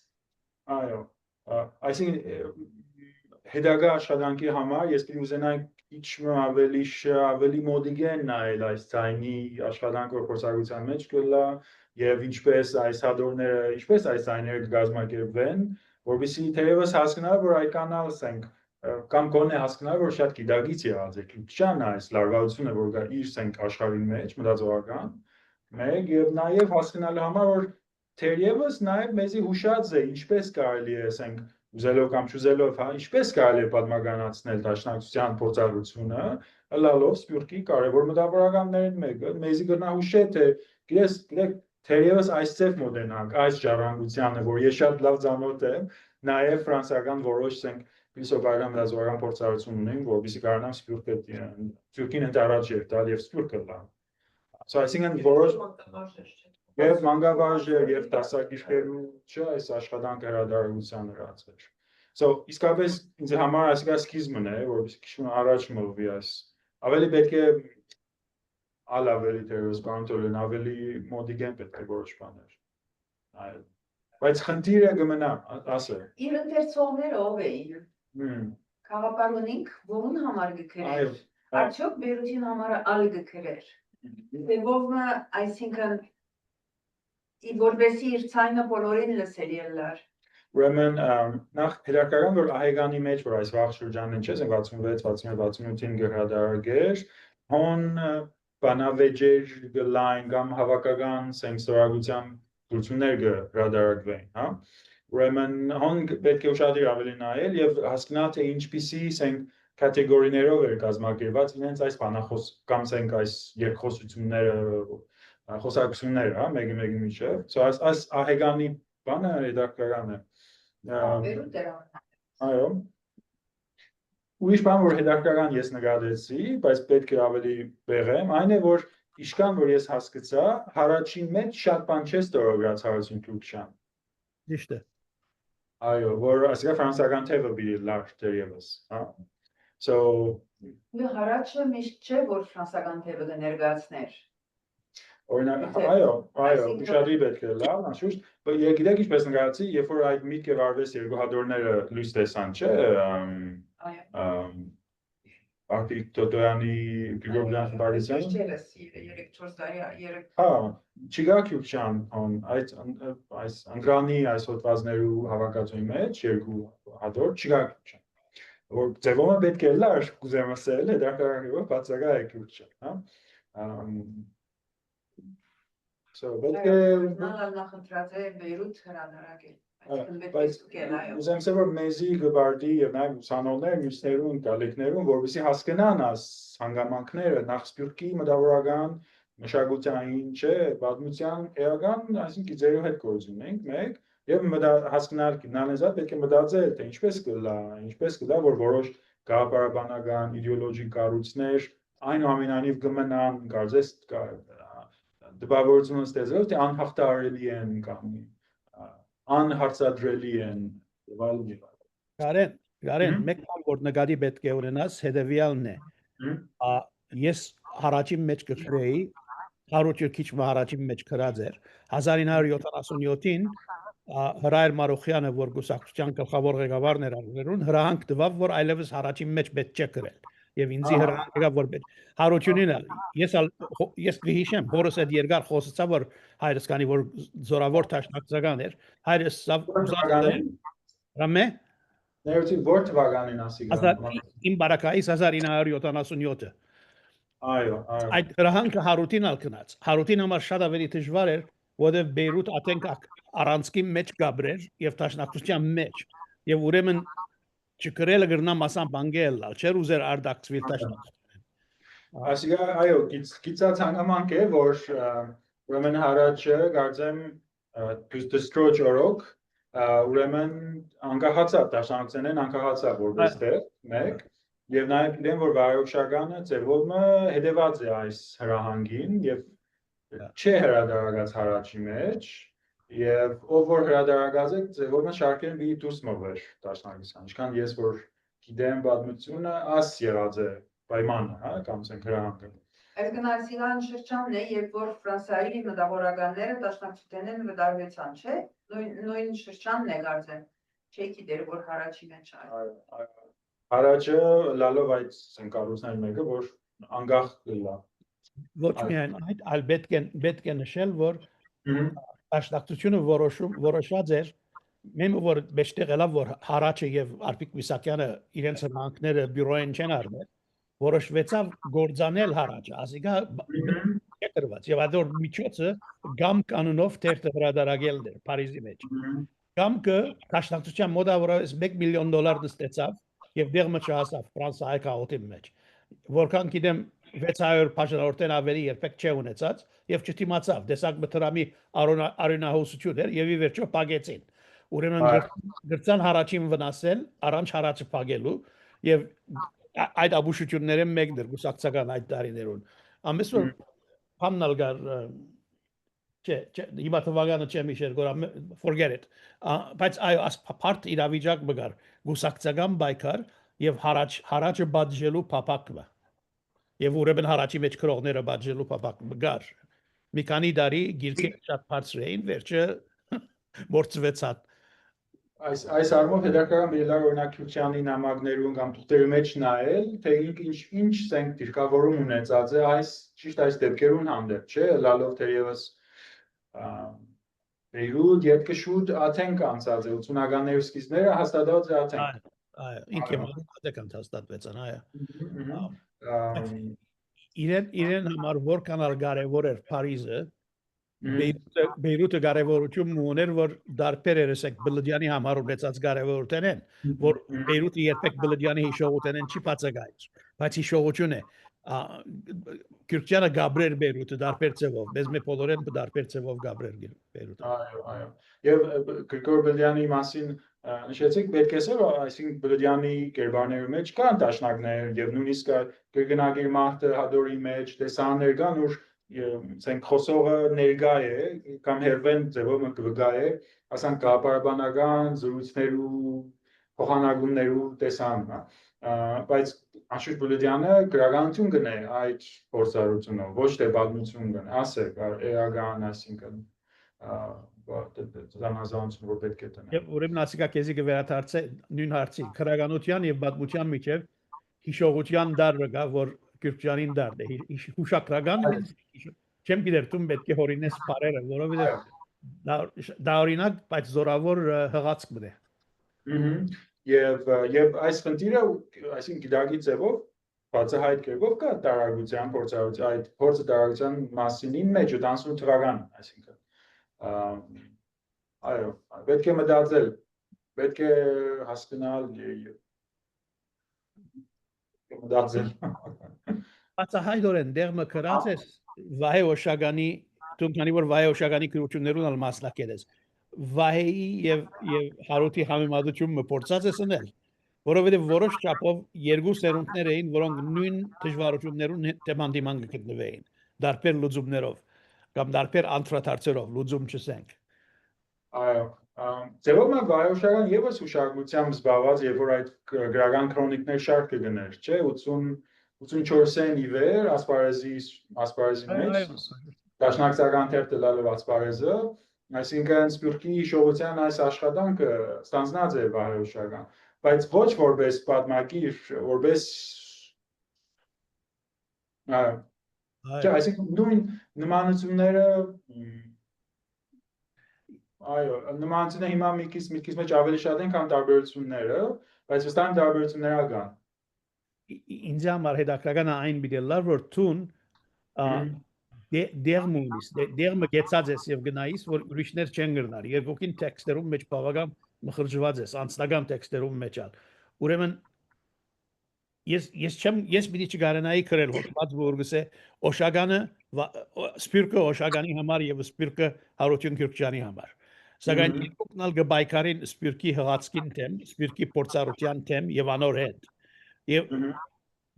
այո, այսինքն հետագա աշխատանքի համար ես կուզենայի քիչ ավելի մոդիգեն նայել այս ցայնի աշխատանքը փորձառության մեջ կլա եւ ինչպես այս հադորները, ինչպես այս ցայները կգազմագերբվեն, որովհետեւ թերևս հասկանալ որ այկանալ ասենք կամ գոնե հասկանալ որ շատ գիտակից եղած է Քյուրքչյան այս լարվածությունը որ գա իր ասենք աշխարհի մեջ մտածողական մեկ եւ նաեւ հասկանալու համար որ թերևս նաեւ մեզի հուշած է ինչպես կարելի է ասենք ուզելով կամ չուզելով հա ինչպես կարելի է պատմականացնել դաշնակցության փորձառությունը լալով սփյուռքի կարևոր մտավորականներին մեկը մեզի գտնահուշե թե գիտեք թերևս այս ծև մոդենանք այս ժառանգությանը որ ես շատ լավ ծանոթ եմ նաեւ ֆրանսիական որոշ ասենք Փիլիսոփայական մտածողական փորձառություն ունեն, որովհետեւ կարողանամ սփյուռքին ընդառաջ երթալ եւ սփյուռքը լան։ Այսինքն որոշ եւ մանկավարժեր եւ դասագիրքերու չէ այս աշխատանքը հրադարության հրացեր։ Իսկապես ինձ համար այսինքն սկիզբն է, որովհետեւ քիչ առաջ մովի այս ավելի պետք է ավելի դերոս բանտորեն ավելի մոդիգեն պետք է որոշ բաներ։ Բայց խնդիրը կմնա, ասը։ Իր ընթերցողները ով էին։ Խաղապարունինք որուն համար գքրեր։ Արդյոք Բեյրութին համարը ալ գքրեր։ Դեպովը այսինքն որովհետեւ իր ցայնը բոլորին լսել ելար։ Ուրեմն նախ հետաքրքրական որ Ահեգանի մեջ որ այս վաղ շրջանն չէ 66-66-68-ին գրադարագեր հոն բանավեճեր գլայն կամ հավաքական սենսորագության դուրսումներ գրադարագվեն, հա։ Ուրեմն հոն պետք է ուշադիր ավելի նայել եւ հասկանալ թե ինչպիսի սենք կատեգորիներով էր կազմակերպված իրենց այս բանախոս կամ սենք այս երկխոսությունները խոսակցությունները, հա, մեկի միջև։ So այս Ահեգանի բանը հետաքրքրական է։ Այո։ Ուրիշ բան որ հետաքրքրական ես նկատեցի, բայց պետք է ավելի բեղեմ, այն է որ իշքան որ ես հասկացա, հարաճին մեջ շատ բան չես տորոգրած հարություն Թուրքիան։ Ճիշտ է։ Այո, որ ասիկա ֆրանսիական թևը բի լար դերևս, հա։ So հարաճը միշտ չէ որ ֆրանսիական թևը կներկայացներ։ Օրինակ, այո, ուշադրի պետք է լավ, անշուշտ, բայց գիտեք ինչպես նկատեցի, երբ որ այդ միտքը վարվեց երկու հատորները լույս տեսան, չէ, Արտիկ Տոտոյանի Գրիգորյան Բարիսյանի։ Հա, չկա Քյուրքչյան, այս անգրանի այս հոդվածներու հավաքածուի մեջ երկու հատոր չկա Քյուրքչյան։ Որ ձևումը պետք է լար, կուզեմ ասել, հետաքրքրական բացակա է Քյուրքչյան, հա։ So պետք է նախընտրած է Բեյրութ հրադարագել։ Բայց ուզեմ ասել որ մեզի գվարդի եւ նաեւ ուսանողներ մյուսներուն գալիքներուն որովհետեւ հասկանան աս հանգամանքները նախ սպյուրքի մտավորական մշակութային չէ պատմության էական այսինքն ձերու հետ գործ ունենք մեկ եւ հասկանալ գնալեզա պետք է մտածել թե ինչպես կլա որ որոշ գաղափարաբանական իդեոլոգիկ կառույցներ այնուամենայնիվ կմնան կարծես դպավորությունը ստեղծել թե անհաղթահարելի են կամ անհարցադրելի են եւ այլն։ Գարեն, մեկ բան որ նկատի պետք է ունենաս հետեւյալն է։ Ես հարաճի մեջ կգրեի, հարուճը քիչ հարաճի մեջ գրած էր 1977-ին Հրայր Մարուխյանը որ գուսակցության գլխավոր ղեկավարն էր ալներուն հրանք տվավ որ այլևս հարաճի մեջ պետք չէ գրել եւ ինձի հրանք եկավ որ պետք հարուճունին ես գհիշեմ որս այդ երկար խոսացա որ հայրս կանի որ զորավոր տաշնակցական էր հայրս ռամե ներեցի որ թվականին ասիգա իմ բարակայից 1977 այո այդ հրանքը հարուտին ալքնած հարուտին համար շատ ավելի դժվար էր որովհետեւ Բեյրութ ատենք առանցքի մեջ գաբրեր եւ տաշնակցության մեջ եւ ուրեմն չկրելը գրնա մասան բանգել չեր ուզեր արդակցվել տաշնակցություն ասիգա այո գիծած հանգամանք է որ ուրեմն հարաճը կարծեմ դստրոջ օրոք ուրեմն անկախացավ տաշնակցությունն անկախացավ որպես դեր մեկ եւ նաեւ գիտեմ որ վարողշականը ձևովը հետեւած է այս հրահանգին եւ չէ հրադարագած հարաճի մեջ եւ ով որ հրադարագած է ձևովը շարքեն բի դուրս մովեր տաշնակցության ինչքան ես որ գիտեմ պատմությունը աս եղած է պայմանը հա կամ ասենք հրահանգը Այս գնացիան շրջանն է երբ որ Ֆրանսիայի մտավորականները տաշնակցութենեն վտարվեցան չէ նույն շրջանն է կարծեմ չէ գիտեր որ հարաճի մեջ այ Հարաճը լալով այդ կառույցների մեկը որ անկախ լա ոչ միայն այդ այլ պետք է նշել որ տաշնակցությունը որոշած էր մեմ որ մեջտեղ ելավ որ հարաճը եւ Արփիկ Միսակյանը իրենց հրանքները բյուրոեն չեն արնել որոշվեցավ գործանել հարաճը ասիկա կերված եւ այդ միջոցը գամ կանոնով թերթը հրադարագել էր Փարիզի մեջ գամքը տաշնակցության մոտավորապես $1 միլիոն նստեցավ եւ դեղը չհասավ Ֆրանսիայի քաղաքի մեջ որքան գիտեմ 600 բաժանորդեն ավելի երբեք չէ ունեցած եւ չթիմացավ դեսակ մտրամի արյունահոսություն էր եւ ի վերջո փագեցին ուրեմն գրծան հարաճին վնասել առանց հարաճը փագելու եւ այդ աբուշությունները մեկն էր գուսակցական այդ տարիներուն ամենս որ փամնալ գար չէ հիմա թվականը չեմ իշեր գորա forget it բայց այո ասփարտ իրավիճակ բգար գուսակցական բայկար եւ հարաճը բաժելու փապակը եւ ուրեմն հարաճի մեջ քրողները բաժելու փապակ բգար մի քանի տարի գիրքը շատ բարձր էին վերջը մորցվեցան։ Այս առումով հետաքրքրական բերելար օրինակ Քյուրչյանի նամակներում կամ թղթերի մեջ նայել, թե ինչ սենք դիրքավորում ունեցած է ճիշտ այս դեպքերուն հանդեպ, չէ, լալով թերևս Բեյրութ, Ետկշուտ աթենք անցած է 80-ականների սկիզբները հաստատված է աթենք։ Ինքը մատական հաստատվեցան, այո։ Ահա։ Իրեն համար որքան կարևոր էր Փարիզը, Բեյրութը կարևորություն ուներ, որ դարբեր էր ասեք Բլդյանի համար ունեցած կարևորությունն են, որ Բեյրութը երբեք Բլդյանի հիշողությունն չի բացակայել, բայց հիշողություն է։ Քյուրչյանը գաբրեր Բեյրութը դարբեր ձևով, մեզ մե բոլորեն դարբեր ձևով գաբրեր Բեյրութը։ Այո։ Եվ Գրիգոր Բլդյանի մասին նշեցիք, պետք է ասել, այսինքն Բլդյանի կերպարների մեջ կան դաշնակներ եւ նույնիսկ կրկնագիր մարդը հադորի մեջ տեսաններ կան, որ ցենք խոսողը ներկա է կամ հերվեն ձևով կվգա է, ասենք գաղափարաբանական զրույցներու փոխանակումներու տեսանն է, բայց Անշուշտ Բլդյանը գրականություն գնե այդ փորձառությունով, ոչ թե պատմություն գնե, ասեք, էական, այսինքն զանազանություն որ պետք է տնե։ Եվ ուրեմն ասիկա քեզի կվերադարձե նույն հարցի քրագանության եւ պատմության միջև հիշողության դարը կա, որ Քյուրչյանին դարն է, հուշագրական չեմ գիտեր դու պետք է հորինես բարերը, որովհետեւ դա օրինակ, բայց զորավոր հղացք մնե։ Եվ այս խնդիրը, այսինքն գիտակի ձևով բացահայտ կերպով կա տարագության փորձառություն, այդ փորձը տարագության մասինին մեջ 78 թվական, այսինքն այո, պետք է մտածել, պետք է հասկանալ մտածել։ Բացահայտորեն դերմը կրած է Վահե Օշագանի, դու քանի որ Վահե Օշագանի քրություններուն ալ մասնակցել ես, Վահեի եւ Հարութի համեմատությունը փորձած ես անել, որովհետեւ որոշ չափով երկու սերունդներ էին, որոնք նույն դժվարություններուն դեմանդիման գտնվեին, դարբեր լուծումներով կամ դարբեր անդրադարձերով լուծում չսենք։ Այո, ձևով Վահե Օշագան եւս հուշագրությամբ զբաղված, երբ որ այդ գրական քրոնիկներ շարքը գներ, չէ, 84-ին ի վեր ասպարեզի մեջ դաշնակցական թերթը լալով ասպարեզը, այսինքն Սփյուռքի հիշողության այս աշխատանքը ստանձնած է Վահե Օշագան, բայց ոչ որպես պատմագիր, որպես այսինքն նույն նմանությունները այո, նմանությունները հիմա մի քիչ մեջ ավելի շատ են, քան տարբերությունները, բայց վստահ եմ տարբերությունները կան։ Ինձ համար հետաքրքրական այն բիդելլար, որ տուն դերմը գեցած ես եւ գնայիս, որ ուրիշներ չեն գրնար, երկուքին տեքստերում մեջ բավական մխրջված ես, անձնական տեքստերում մեջ ալ։ Ուրեմն ես պիտի չկարենայի գրել հոդված, որ գսե Օշագանը Սփյուռքը Օշագանի համար եւ Սփյուռքը Հարություն Քյուրչյանի համար։ Սակայն երկուքն ալ գբայքարին Սփյուռքի հղացքին թեմ, Սփյուռքի փորձառության թեմ եւ անոր հետ։ Եվ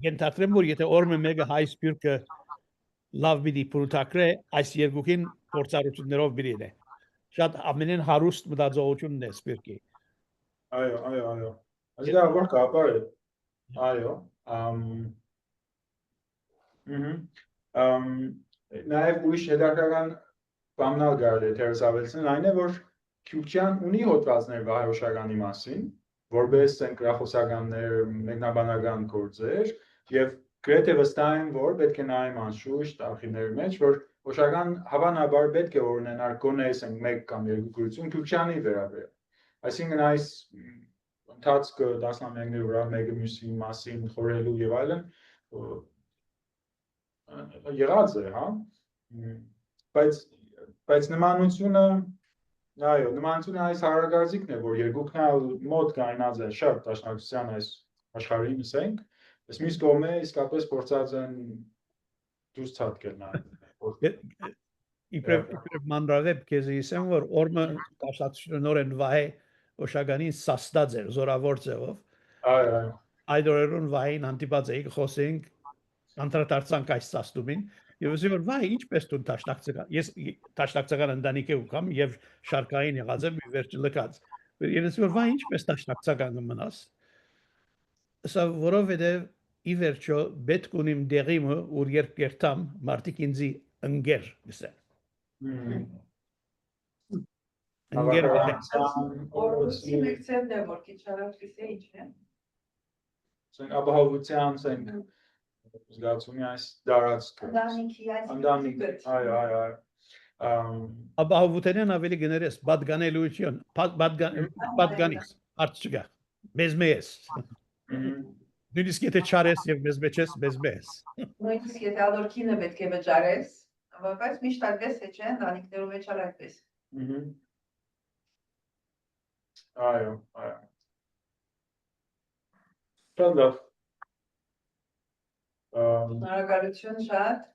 ենթադրեմ, որ եթե օրը մեկը հայ Սփյուռքը լավ պիտի փորձակրե, այս երկուքին փորձառություններով բերել է։ Շատ ամենեն հարուստ մտածողությունն է Սփյուռքի։ Այո։ Այսինքն որ կապար է։ Այո, նաև ուրիշ հետաքրքրական բանալ գարել է Թերես Ավելցին, այն է, որ Քյուրչյան ունի հոդվածներ Վահե Օշագանի մասին, որպես գրախոսականներ, մեկնաբանական գործեր, եւ գրեթե վստահ եմ, որ պետք է նայեմ անշուշտ արխիվների մեջ, որ Օշագան հավանաբար պետք է ունենար գոնե մեկ կամ երկու գրություն Քյուրչյանի վերաբերյալ։ Այսինքն այս ընթացքը տասնամյակների վրա մեկը մյուսի մասին խորհելու եւ այլն եղած է, հա, բայց նմանությունը այս հարագարձիկն է, որ երկուքն մոտ կայնած է շատ դաշնակցության այս աշխարհին ասենք, այս մյուս կողմը իսկապես փորձած են դուրս ցածկել նա։ Իբրև մանրավեպ քեզ ասեմ, որ օրը դաշնակցությունորեն Վահե Օշագանին սաստած էր զորավոր ձևով։ Այո։ Այդ օրերուն Վահեին հանդիպած էի, խոսենք, անդրադարձանք այս սաստումին, եւ ասի որ վայ ինչպես դու դաշնակցական, ես դաշնակցական ընտանիք եմ եւ շարքային եղած եմ վերջը լքած։ Ես ասի որ վայ ինչպես դաշնակցական մնաս։ Սա որովհետեւ ի վերջո պետք ունիմ դերիմը որ երբ երթամ մարդիկ ինձի ընկեր գսեն։ Ընկեր Օրուսի մեկ ծերն է, որ քիչ արածվիս է ինչ է։ Ասենք ապահովության, ասենք զգացումի այս դարածքը։ Ընտանիքի այս Անդանիկ, այ։ ապահովութենեն ավելի գներես պատգանելություն, պատգանից, հարց չկա։ Մեզ։ Նույնիսկ եթե չարես եւ մեզ մեզ։ Նույնիսկ եթե ալորքինը պետք է վճարես, բայց միշտ այդպես է, չէ՞, ընտանիքներում վճար այդպես։ Այո։ Շատ լավ։ Շնորհակալություն շատ։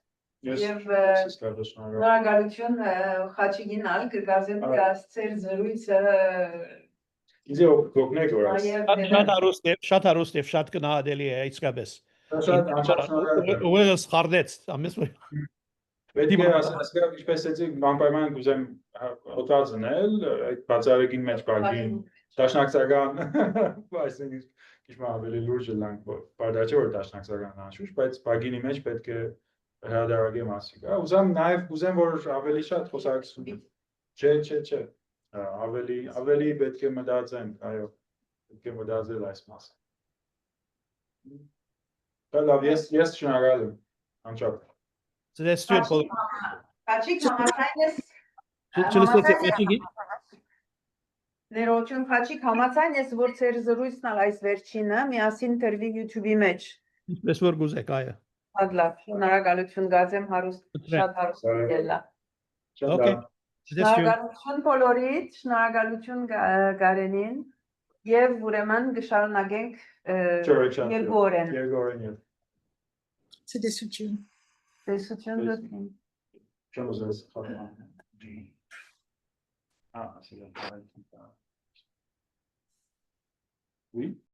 Ես Եվ շնորհակալ։ շնորհակալություն Խաչիկին ալ կգազեմ կասցեր զրույցը Ինձ օգնեք որ այս։ Շատ հարուստ եւ շատ գնահատելի է իսկապես։ Շատ շնորհակալ։ Ուղեղս խառնեց, ամես։ Պետք է ասեմ, ինչպես ասեցիք, անպայման կուզեմ օտածնել այդ բացառիկին մեջ բագին դաշնակցական, այսինքն քիչ ավելի լուրջ լանք, բարդա չէ որ դաշնակցական անշուշտ, բայց բագինի մեջ պետք է հրադարագի մասիկ։ Ուզեմ որ ավելի շատ խոսակցություն։ Չէ։ Ավելի պետք է մտածենք, այո, պետք է մտածել այս մասը։ Լավ, ես շնորհակալ եմ, անչափ։ Խաչիկ Ներողություն Խաչիկ համաձայն ես որ ծեր զրույցն ալ այս վերջինը միասին տրվի YouTube-ի մեջ։ Ինչպես որ գուզեք, այո։ Շատ լավ, շնորհակալություն գազեմ շատ հարուստ ելա։ Okay։ Շնորհակալություն բոլորիդ, շնորհակալություն Գարենին եւ ուրեմն կշարունակենք երկու օրեն։ Ցտեսություն։ Տեսություն դուք։ Չոզես խաթան։ Ah, c'est la Oui.